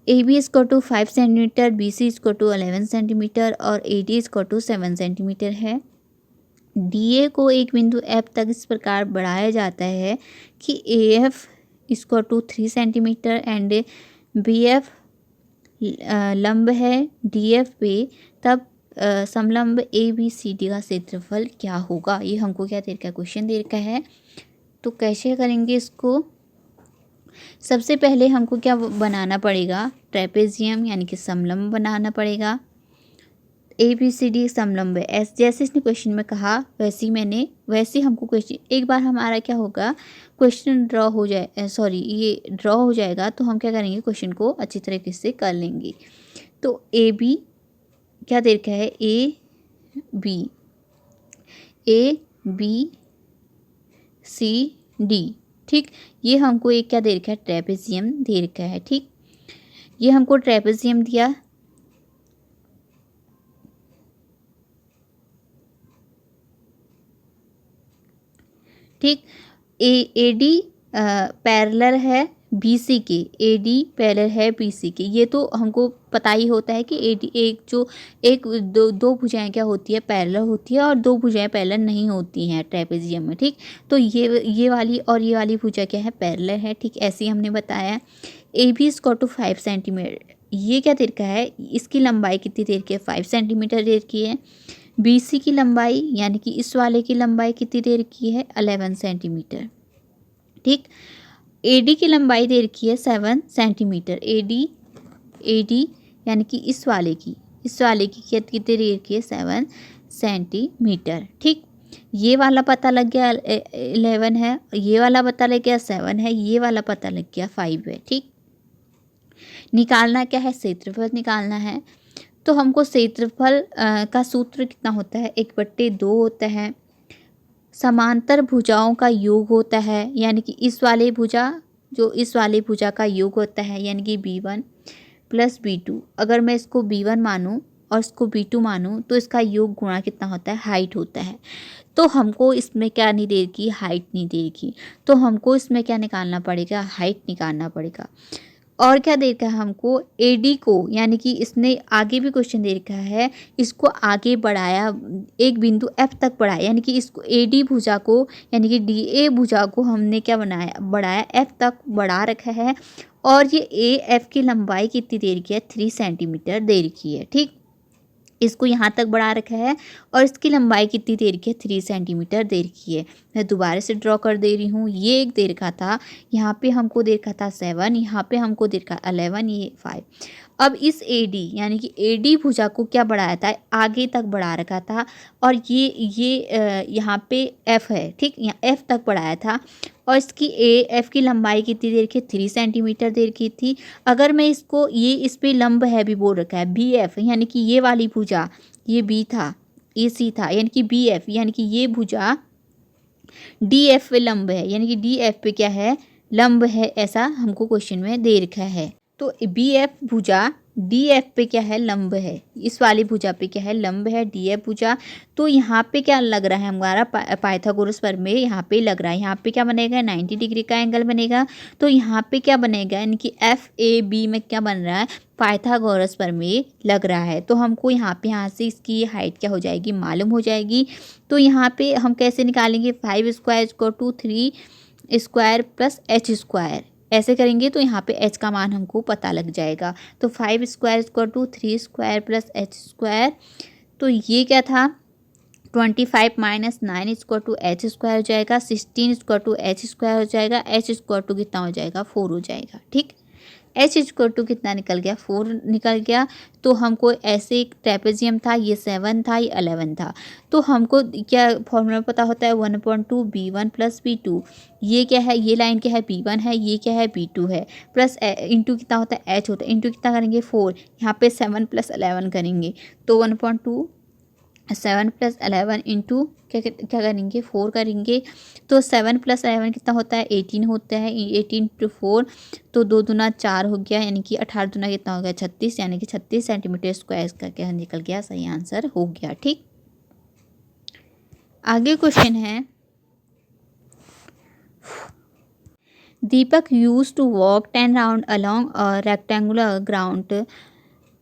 AB is equal to 5 centimetre, BC is equal to 11 centimetre और AD is equal to 7 centimetre है। DA को एक बिंदु F तक इस प्रकार बढ़ाया जाता है कि AF is equal to 3 centimetre and BF लंब है DF पे, तब समलंब ABCD का क्षेत्रफल क्या होगा। ये हमको क्या दे रखा है, क्वेश्चन दे रखा है। तो कैसे करेंगे इसको, सबसे पहले हमको क्या बनाना पड़ेगा, ट्रेपेजियम यानी कि समलंब बनाना पड़ेगा। ABCD समलंब है, जैसे इसने क्वेश्चन में कहा वैसे हमको क्वेश्चन, एक बार हमारा क्या होगा, क्वेश्चन ड्रॉ हो जाएगा तो हम क्या करेंगे, क्वेश्चन को अच्छी तरीके से कर लेंगे। तो AB क्या दे रखा है, ABCD, ठीक। ये हमको एक क्या दे रखा है, ट्रेपेजियम दे रखा है, ठीक। ये हमको ट्रेपेजियम दिया, ठीक। AD पैरेलल है BC के, AD पैरेलल है BC के। ये तो हमको पता ही होता है कि AD दो भुजाएं क्या होती है, पैरेलल होती है, और दो भुजाएं पैरेलल नहीं होती हैं ट्रेपेजियम में, ठीक। तो ये वाली और ये वाली भुजा क्या है, पैरेलल है, ठीक। ऐसे ही हमने बताया। AB is equal to 5 centimetre, ये क्या देर का है, इसकी लंबाई कितनी देर की है, 5 सेंटीमीटर देर की है। BC की लंबाई यानी कि इस वाले की लंबाई कितनी देर की है, 11 सेंटीमीटर, ठीक। AD की लंबाई दे रखी है 7 सेंटीमीटर। AD यानी कि इस वाले की कितनी देर की है, 7 सेंटीमीटर, ठीक। ये वाला पता लग गया 11 है, ये वाला पता लग गया 7 है, ये वाला पता लग गया 5 है, ठीक। निकालना क्या है, क्षेत्रफल निकालना है। तो हमको क्षेत्रफल का सूत्र कितना होता है, 1/2 होता है। समांतर भुजाओं का योग होता है, यानी कि इस वाले भुजा का योग होता है, यानी कि B1 + B2। अगर मैं इसको B1 मानूँ और इसको B2 मानूँ तो इसका योग गुणा कितना होता है, हाइट होता है। तो हमको इसमें क्या नहीं देगी, हाइट नहीं देगी, तो हमको इसमें क्या निकालना पड़ेगा, हाइट निकालना पड़ेगा। और क्या दे रखा है हमको, AD को, यानी कि इसने आगे भी क्वेश्चन दे रखा है, इसको आगे बढ़ाया, एक बिंदु F तक बढ़ाया, यानी कि इसको AD भुजा को यानी कि DA भुजा को हमने क्या बढ़ाया, F तक बढ़ा रखा है। और ये AF की लंबाई कितनी दे रखी है, 3 सेंटीमीटर दे रखी है, ठीक। इसको यहाँ तक बढ़ा रखा है और इसकी लंबाई कितनी दे रखी है, 3 सेंटीमीटर दे रखी है। मैं दोबारा से ड्रॉ कर दे रही हूँ। ये एक दे रखा था, यहाँ पे हमको दे रखा था 7, यहाँ पे हमको दे रखा 11, ये 5। अब इस AD यानी कि AD भुजा को क्या बढ़ाया था, आगे तक बढ़ा रखा था, और ये यहाँ पे F है, ठीक, यहाँ F तक बढ़ाया था। और इसकी AF की लंबाई कितनी देर की, 3 सेंटीमीटर देर की थी। अगर मैं इसको, ये इस पे लंब है भी बोल रखा है, BF, यानी कि ये वाली भुजा, ये B था, ये C था, यानी कि BF, यानी कि ये भुजा DF पे लंब है, यानी कि DF पे क्या है, लंब है, ऐसा हमको क्वेश्चन में दे रखा है। तो BF भुजा DF पे क्या है, लंब है, इस वाली भुजा पे क्या है, लंब है, DF भुजा। तो यहाँ पे क्या लग रहा है हमारा, पाइथागोरस प्रमेय यहाँ पे लग रहा है। यहाँ पे क्या बनेगा, 90 डिग्री का एंगल बनेगा। तो यहाँ पे क्या बनेगा, यानी कि FAB में क्या बन रहा है, पाइथागोरस प्रमेय लग रहा है। तो हमको यहाँ से इसकी हाइट क्या हो जाएगी, मालूम हो जाएगी। तो यहाँ पे हम कैसे निकालेंगे, 5 square equal to 3 square plus H square, ऐसे करेंगे तो यहाँ पे H का मान हमको पता लग जाएगा। तो 5 square equal to 3 square plus H square, तो ये क्या था, 25 - 9 इक्वल टू H स्क्वायर हो जाएगा, 16 इक्वल टू H स्क्वायर हो जाएगा, H स्क्वायर टू कितना हो जाएगा, 4 हो जाएगा, ठीक। H इक्वल टू कितना निकल गया, 4 निकल गया। तो हमको ऐसे एक ट्रेपेजियम था, ये 7 था, ये 11 था। तो हमको क्या फॉर्मूला पता होता है, 1/2 B1 + B2। ये क्या है, ये लाइन क्या है, B1 है, ये क्या है, B2 है, प्लस इंटू कितना होता है, H होता है, इंटू कितना करेंगे, 4, यहाँ पे 7 + 11 करेंगे तो 1/2 7 + 11 इंटू क्या करेंगे 4 करेंगे, तो 7 + 11 कितना होता है 18 होता है, 18 × 4 तो 2 दूना 4 हो गया, यानी कि 18 दूना कितना हो गया 36, यानी कि 36 सेंटीमीटर स्क्वायर इसका क्या निकल गया, सही आंसर हो गया। ठीक, आगे क्वेश्चन है, Deepak use to walk 10 round along a rectangular ground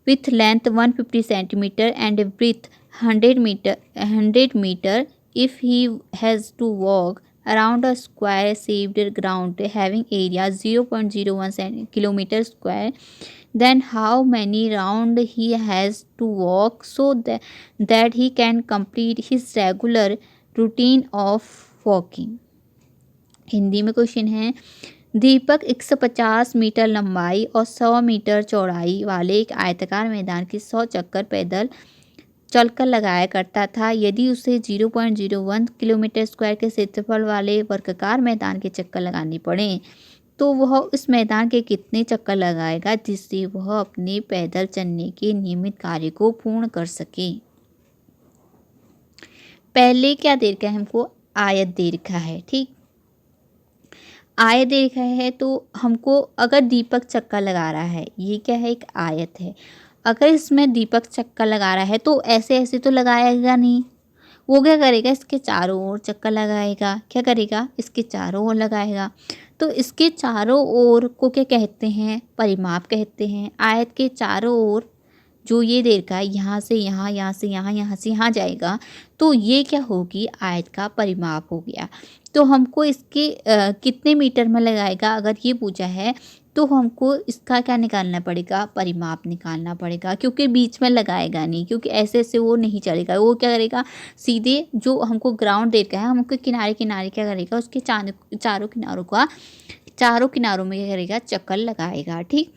with length 150 centimeter and width 100 meter. If he has to walk around a square shaped ground having area 0.01 kilometer square, then how many round he has to walk so that he can complete his regular routine of walking? Hindi में question है, दीपक 150 metre लंबाई और 100 metre चौड़ाई वाले एक आयताकार मैदान के 100 चक्कर पैदल चलकर लगाया करता था। यदि उसे 0.01 किलोमीटर स्क्वायर के क्षेत्रफल वाले वर्गाकार मैदान के चक्कर लगाने पड़े तो वह उस मैदान के कितने चक्कर लगाएगा जिससे वह अपने पैदल चलने के नियमित कार्य को पूर्ण कर सके। पहले क्या दे रखा है हमको, आयत दे रखा है। ठीक, आयत दे रखा है तो हमको अगर दीपक चक्कर लगा रहा है, ये क्या है एक आयत है, अगर इसमें दीपक चक्कर लगा रहा है तो ऐसे ऐसे तो लगाएगा नहीं, वो क्या करेगा इसके चारों ओर चक्कर लगाएगा, क्या करेगा इसके चारों ओर लगाएगा। तो इसके चारों ओर को क्या कहते हैं, परिमाप कहते हैं। आयत के चारों ओर जो ये दे रखा है, यहाँ से यहाँ, यहाँ से यहाँ, यहाँ से यहाँ जाएगा, तो ये क्या होगी आयत का परिमाप हो गया। तो हमको इसके कितने मीटर में लगाएगा अगर ये पूछा है तो हमको इसका क्या निकालना पड़ेगा, परिमाप निकालना पड़ेगा, क्योंकि बीच में लगाएगा नहीं, क्योंकि ऐसे ऐसे वो नहीं चलेगा। वो क्या करेगा, सीधे जो हमको ग्राउंड दे रखा है हमको किनारे किनारे क्या करेगा, उसके चारों किनारों में क्या करेगा, चक्कर लगाएगा। ठीक,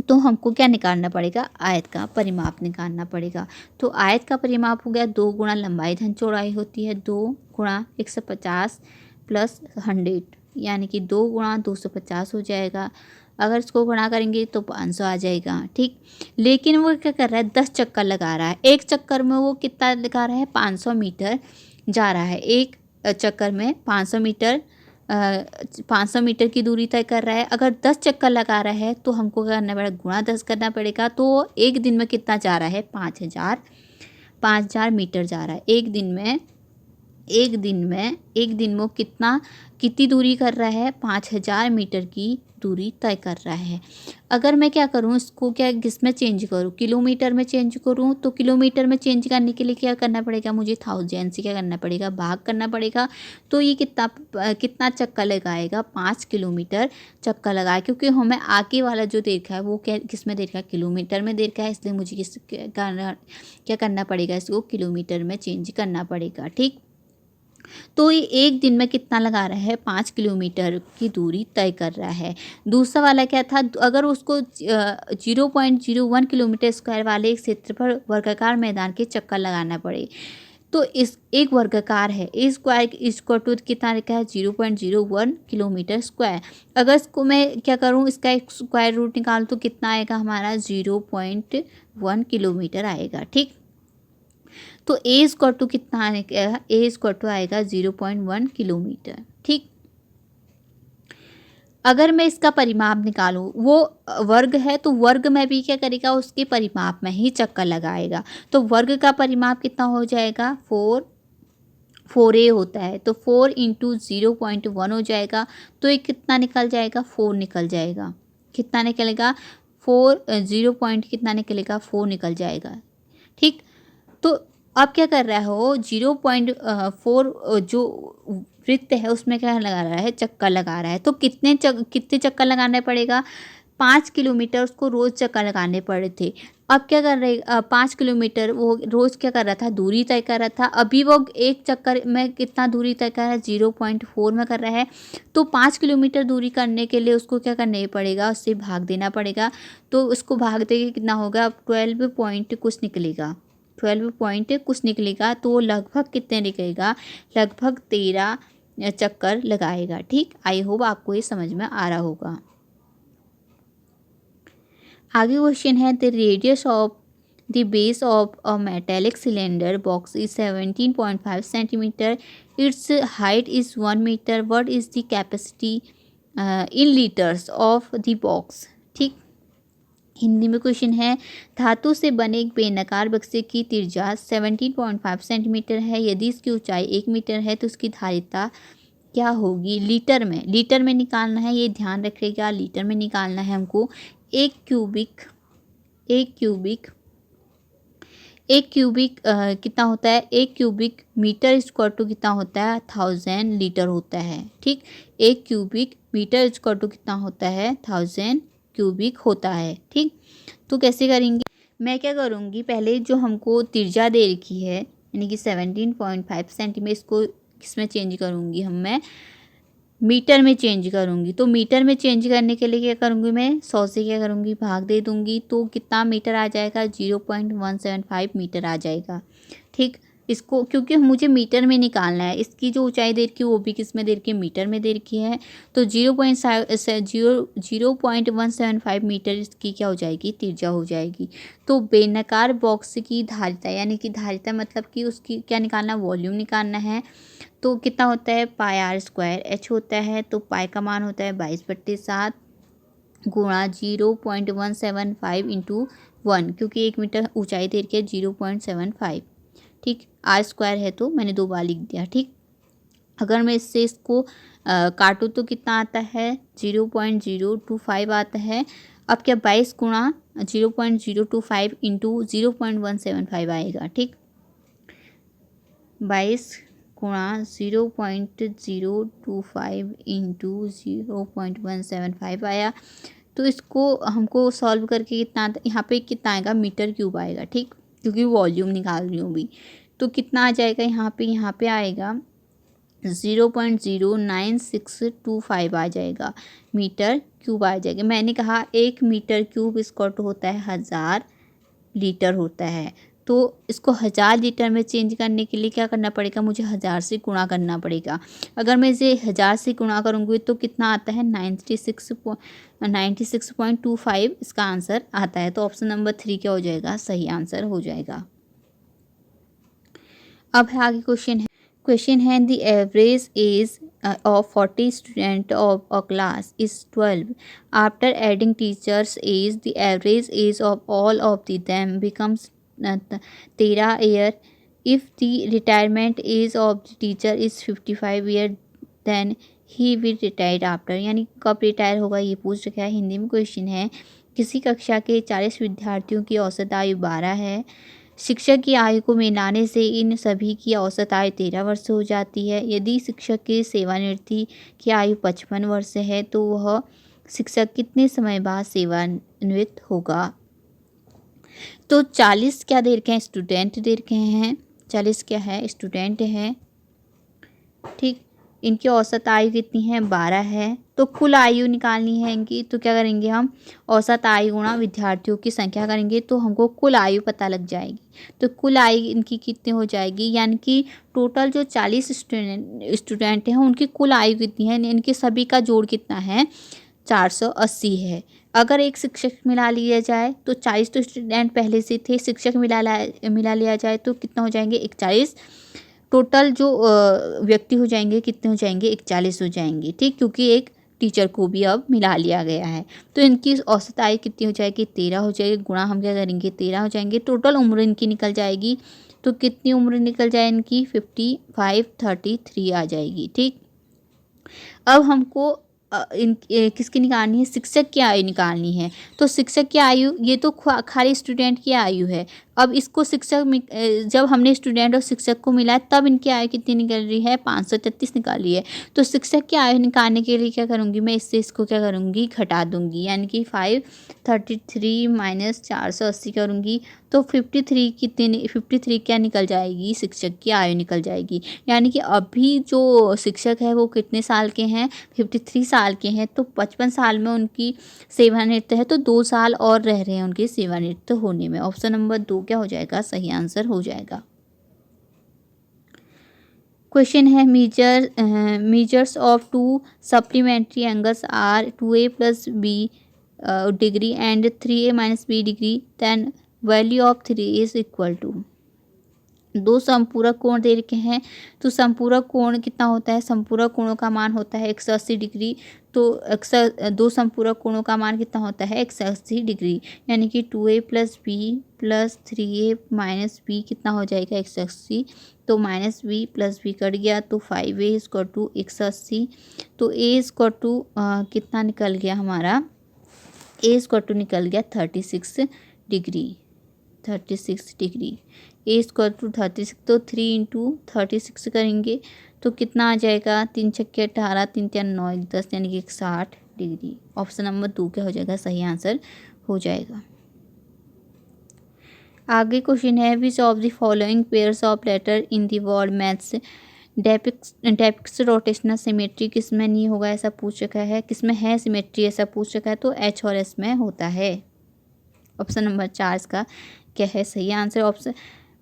तो हमको क्या निकालना पड़ेगा, आयत का परिमाप निकालना पड़ेगा। तो आयत का परिमाप हो गया 2 गुणा लंबाई धन चौड़ाई होती है 2 गुणा 150 + 100, यानी कि 2 गुणा 250 हो जाएगा। अगर इसको गुणा करेंगे तो 500 आ जाएगा। ठीक, लेकिन वो क्या कर रहा है 10 चक्कर लगा रहा है, एक चक्कर में वो कितना लगा रहा है 500 मीटर जा रहा है, एक चक्कर में 500 मीटर 500 मीटर की दूरी तय कर रहा है। अगर 10 चक्कर लगा रहा है तो हमको क्या करना पड़ेगा, गुणा 10 करना पड़ेगा। तो एक दिन में कितना जा रहा है 5000 मीटर जा रहा है। एक दिन में वो कितनी दूरी कर रहा है, 5000 मीटर की दूरी तय कर रहा है। अगर मैं क्या करूँ, इसको क्या किस में चेंज करूँ, किलोमीटर में चेंज करूँ, तो किलोमीटर में चेंज करने के लिए क्या करना पड़ेगा, मुझे 1000 से क्या करना पड़ेगा, भाग करना पड़ेगा। तो ये कितना चक्कर लगाएगा, 5 किलोमीटर चक्कर लगाए, क्योंकि हमें आगे वाला जो देखा है वो किस में देखा है, किलोमीटर में देखा है, इसलिए मुझे क्या करना पड़ेगा, इसको किलोमीटर में चेंज करना पड़ेगा। ठीक, तो ये एक दिन में कितना लगा रहा है, 5 किलोमीटर की दूरी तय कर रहा है। दूसरा वाला क्या था, अगर उसको 0.01 किलोमीटर स्क्वायर वाले एक क्षेत्रफल वर्गाकार मैदान के चक्कर लगाना पड़े, तो इस एक वर्गाकार है, ए स्क्वायर टू कितना लिखा है 0.01 किलोमीटर स्क्वायर। अगर इसको मैं क्या करूँ, इसका एक स्क्वायर रूट निकालूँ तो कितना आएगा हमारा 0.1 किलोमीटर आएगा। ठीक, तो ए स्क्वायर टू कितना आएगा, ए स्क्वायर टू आएगा 0.1 किलोमीटर। ठीक, अगर मैं इसका परिमाप निकालूं, वो वर्ग है तो वर्ग में भी क्या करेगा, उसके परिमाप में ही चक्कर लगाएगा। तो वर्ग का परिमाप कितना हो जाएगा, 4a होता है, तो 4 × 0.1 हो जाएगा। तो ये कितना निकल जाएगा, 4 निकल जाएगा। कितना निकलेगा, 4 0 पॉइंट कितना निकलेगा, 4 निकल जाएगा। ठीक, तो अब क्या कर रहा हो, 0.4 जो वृत्त है उसमें क्या लगा रहा है, चक्कर लगा रहा है। तो कितने चक्कर लगाने पड़ेगा, 5 किलोमीटर उसको रोज़ चक्कर लगाने पड़े थे। अब क्या कर रहे, 5 किलोमीटर वो रोज़ क्या कर रहा था, दूरी तय कर रहा था। अभी वो एक चक्कर में कितना दूरी तय कर रहा है, 0.4 में कर रहा है। तो 5 किलोमीटर दूरी करने के लिए उसको क्या करना पड़ेगा, उससे भाग देना पड़ेगा। तो उसको भाग देके कितना होगा, 12 पॉइंट कुछ निकलेगा, 12 पॉइंट कुछ निकलेगा। तो लगभग कितने निकलेगा, लगभग 13 चक्कर लगाएगा। ठीक, आई होप आपको ये समझ में आ रहा होगा। आगे क्वेश्चन है, the radius of The base of a metallic cylinder box is 17.5 centimeter. Its height is 1 meter. What is the capacity in liters of the box? ठीक, हिंदी में क्वेश्चन है, धातु से बने एक बेनकार बक्से की त्रिज्या 17.5 सेंटीमीटर है। यदि इसकी ऊंचाई 1 मीटर है तो उसकी धारिता क्या होगी? लीटर में निकालना है, ये ध्यान रखिएगा, लीटर में निकालना है हमको। एक क्यूबिक कितना होता है? एक क्यूबिक मीटर इक्वल टू कितना होता है? 1000 लीटर होता है। ठीक, एक क्यूबिक मीटर इक्वल टू कितना होता है? 1000 क्यूबिक होता है। ठीक, तो कैसे करेंगे? मैं क्या करूँगी, पहले जो हमको त्रिज्या दे रखी है यानी कि 17.5 सेंटीमीटर, इसको किसमें चेंज करूँगी मैं मीटर में चेंज करूँगी। तो मीटर में चेंज करने के लिए क्या करूँगी मैं? 100 से क्या करूँगी? भाग दे दूँगी। तो कितना मीटर आ जाएगा? 0.175 मीटर आ जाएगा। ठीक, इसको क्योंकि मुझे मीटर में निकालना है, इसकी जो ऊंचाई दे रखी है वो भी किस में दे रखी है? मीटर में दे रखी है। तो 0.175 मीटर इसकी क्या हो जाएगी? त्रिज्या हो जाएगी। तो बेनकार बॉक्स की धारिता यानी कि धारिता मतलब कि उसकी क्या निकालना? वॉल्यूम निकालना है। तो कितना होता है? पाई आर स्क्वायर एच होता है। तो पाई का मान होता है 22/7 गुणा 0.175 इंटू 1, क्योंकि 1 मीटर ऊंचाई दे रखी है 0.75। ठीक, आर स्क्वायर है तो मैंने 2 बार लिख दिया। ठीक, अगर मैं इसको काटूँ तो कितना आता है? 0.025 आता है। अब क्या 22 गुणा 0.025 इंटू 0.175 आएगा। ठीक, 22 गुणा 0.025 इंटू 0.175 आया। तो इसको हमको सॉल्व करके कितना यहाँ पे कितना आएगा? मीटर क्यूब आएगा। ठीक, क्योंकि वॉल्यूम निकाल रही हूँ भी। तो कितना आ जाएगा यहाँ पे आएगा 0.09625 आ जाएगा, मीटर क्यूब आ जाएगा। मैंने कहा 1 मीटर क्यूब इसका होता है 1000 लीटर होता है। तो इसको 1000 लीटर में चेंज करने के लिए क्या करना पड़ेगा? मुझे 1000 से गुणा करना पड़ेगा। अगर मैं इसे 1000 से गुणा करूँगी तो कितना आता है? 96.25 इसका आंसर आता है। तो ऑप्शन नंबर 3 क्या हो जाएगा? सही आंसर हो जाएगा। अब है आगे क्वेश्चन है the average age of 40 student of a class is 12. After adding teachers age, the average age of all of them becomes 13 year. If the retirement age of the teacher is 55 year, then he will retire after. यानी कब retire होगा ये पूछ रखा है। हिंदी में question है, किसी कक्षा के 40 विद्यार्थियों की औसत आयु 12 है। शिक्षक की आयु को मिलाने से इन सभी की औसत आयु 13 वर्ष हो जाती है। यदि शिक्षक के सेवानिवृत्ति की आयु 55 वर्ष है तो वह शिक्षक कितने समय बाद सेवानिवृत्त होगा? तो 40 क्या दे रखे हैं? स्टूडेंट दे रखे हैं। 40 क्या है? स्टूडेंट है। ठीक, इनकी औसत आयु कितनी है? 12 है। तो कुल आयु निकालनी है इनकी, तो क्या करेंगे हम? औसत आयु गुणा विद्यार्थियों की संख्या करेंगे तो हमको कुल आयु पता लग जाएगी। तो कुल आयु इनकी कितनी हो जाएगी? यानी कि टोटल जो 40 स्टूडेंट हैं उनकी कुल आयु कितनी है? इनके सभी का जोड़ कितना है? 480 है। अगर एक शिक्षक मिला लिया जाए तो 40 तो स्टूडेंट पहले से थे, शिक्षक मिला लिया जाए तो कितना हो जाएंगे? 41। टोटल जो व्यक्ति हो जाएंगे कितने हो जाएंगे? 41 हो जाएंगे। ठीक, क्योंकि एक टीचर को भी अब मिला लिया गया है। तो इनकी औसत आयु कितनी हो जाएगी? 13 हो जाएगी। गुणा हम क्या करेंगे? 13 हो जाएंगे। टोटल उम्र इनकी निकल जाएगी। तो कितनी उम्र निकल जाए इनकी? 55-33 आ जाएगी। ठीक, अब हमको किसकी निकालनी है? शिक्षक की आयु निकालनी है। तो शिक्षक की आयु ये तो खाली स्टूडेंट की आयु है। अब इसको शिक्षक जब हमने स्टूडेंट और शिक्षक को मिला तब इनकी आयु कितनी निकल रही है? 533 निकाली है। तो शिक्षक की आयु निकालने के लिए क्या करूँगी मैं? इससे इसको क्या करूँगी? घटा दूँगी, यानी कि 533 माइनस 480 करूँगी तो 53 क्या निकल जाएगी? शिक्षक की आयु निकल जाएगी। यानी कि अभी जो शिक्षक है वो कितने साल के हैं? 53 साल के हैं। तो 55 साल में उनकी सेवानिवृत्त है तो 2 साल और रह रहे हैं उनके सेवानिवृत्त होने में। ऑप्शन नंबर 2 क्या हो जाएगा? सही आंसर हो जाएगा। क्वेश्चन है measures of 2 supplementary angles are 2a + b degree and 3a - b degree, then value of 3 is equal to, दो समपूरक कोण दे रखे हैं, तो समपूरक कोण कितना होता है, समपूरक कोणों का मान होता है 180 डिग्री। तो दो समपूरक कोणों का मान कितना होता है 180 डिग्री, यानी कि 2a + b + 3a - b कितना हो जाएगा 180। तो -b + b कट गया तो 5a = 180। तो a = कितना निकल गया हमारा, a = निकल गया 36 डिग्री, 36 डिग्री। a = 36, तो 3 × 36 करेंगे तो कितना आ जाएगा, 3 × 6 = 18, 3 × 3 = 9, 10 यानी कि 60 डिग्री। ऑप्शन नंबर 2 क्या हो जाएगा, सही आंसर हो जाएगा। आगे क्वेश्चन है, which of the following pairs of letter in the word maths depicts rotational symmetry, किस में नहीं होगा ऐसा पूछ रखा है, किस में है सिमेट्री ऐसा पूछ रखा है, तो H और S में होता है। ऑप्शन नंबर 4 इसका क्या है सही आंसर। ऑप्शन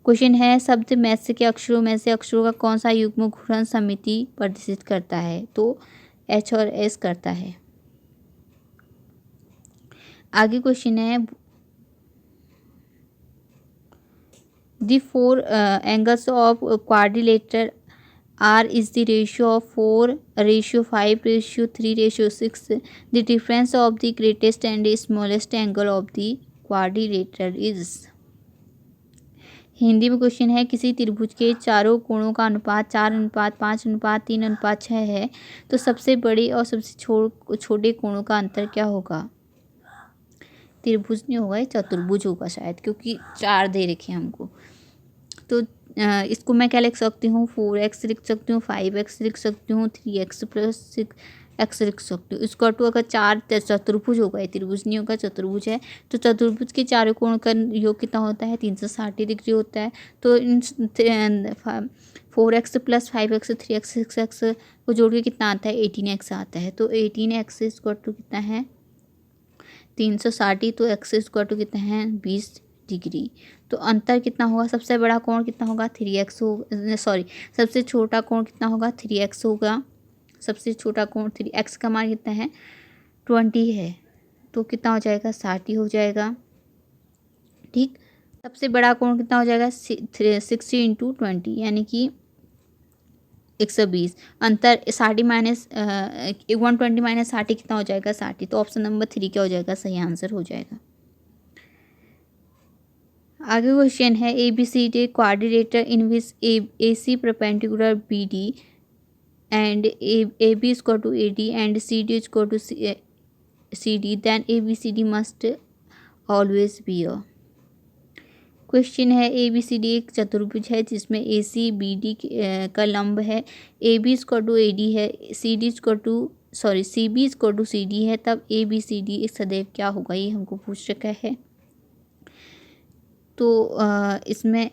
क्वेश्चन है, शब्द मैथ्स के अक्षरों में से अक्षरों का कौन सा युग्म घूर्णन समिति प्रदर्शित करता है, तो H और S करता है। आगे क्वेश्चन है, the 4 angles of quadrilateral R is the ratio of 4:5:3:6. The difference of the greatest and smallest angle of the quadrilateral is. Hindi में क्वेश्चन है, किसी त्रिभुज के चारों कोणों का अनुपात 4:5:3:6 है, तो सबसे बड़े और सबसे छोटे कोणों का अंतर क्या होगा। त्रिभुज नहीं होगा, ये चतुर्भुज होगा शायद, क्योंकि 4 दे रखे हैं हमको। तो इसको मैं क्या लिख सकती हूँ, 4x लिख सकती हूँ, 5x लिख सकती हूँ, 3x + 6x लिख सकती हूँ। इसको टू अगर 4 चतुर्भुज होगा, ये त्रिभुज नहीं होगा चतुर्भुज है, तो चतुर्भुज के चारों कोण का योग कितना होता है 360 डिग्री होता है। तो इन 4x + 5x 3x 6x को जोड़ के कितना आता है 18x आता है। तो 18x = कितना है 360, तो x = कितना है 20 डिग्री। तो अंतर कितना होगा, सबसे बड़ा कोण कितना होगा 3x होगा, सॉरी सबसे छोटा कोण कितना होगा 3x होगा। सबसे छोटा कोण 3x का मान कितना है 20 है, तो कितना हो जाएगा 60 हो जाएगा। ठीक, सबसे बड़ा कोण कितना हो जाएगा 60 × 20 यानी कि 120। अंतर 60 माइनस 120 - 60 कितना हो जाएगा 60। तो ऑप्शन नंबर 3 क्या हो जाएगा, सही आंसर हो जाएगा। आगे क्वेश्चन है, ABCD quadrilateral in which AC perpendicular BD and AB = AD and CD = CD, then ABCD must always be a. Question है, ABCD एक चतुर्भुज है जिसमें AC BD का लंब है, AB = AD है, CB = CD है, तब ABCD एक सदैव क्या होगा, ये हमको पूछ रखा है। तो इसमें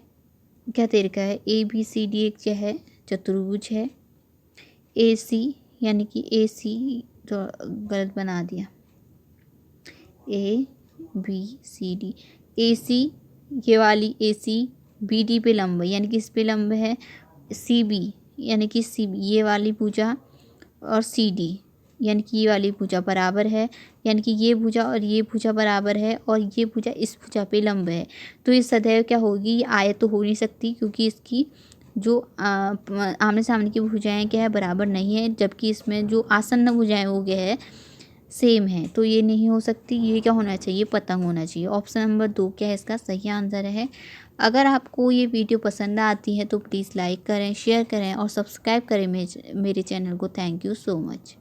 क्या दे रखा है, ABCD एक क्या है चतुर्भुज है, AC यानी कि AC तो गलत बना दिया, ABCD AC ये वाली AC BD पे लंब है, यानी कि इस पे लंब है, CB यानी कि CB ये वाली भुजा और CD यानी कि ये वाली भुजा बराबर है, यानी कि ये भुजा और ये भुजा बराबर है और ये भुजा इस भुजा पे लंब है। तो ये सदैव क्या होगी, ये आयत तो हो नहीं सकती, क्योंकि इसकी जो आमने सामने की भुजाएं क्या है बराबर नहीं है, जबकि इसमें जो आसन्न भुजाएं वो क्या है सेम है। तो ये नहीं हो सकती, ये क्या होना चाहिए पतंग होना चाहिए। ऑप्शन नंबर 2 क्या है इसका सही आंसर है। अगर आपको ये वीडियो पसंद आती है तो प्लीज़ लाइक करें, शेयर करें और सब्सक्राइब करें मेरे चैनल को। Thank you so much.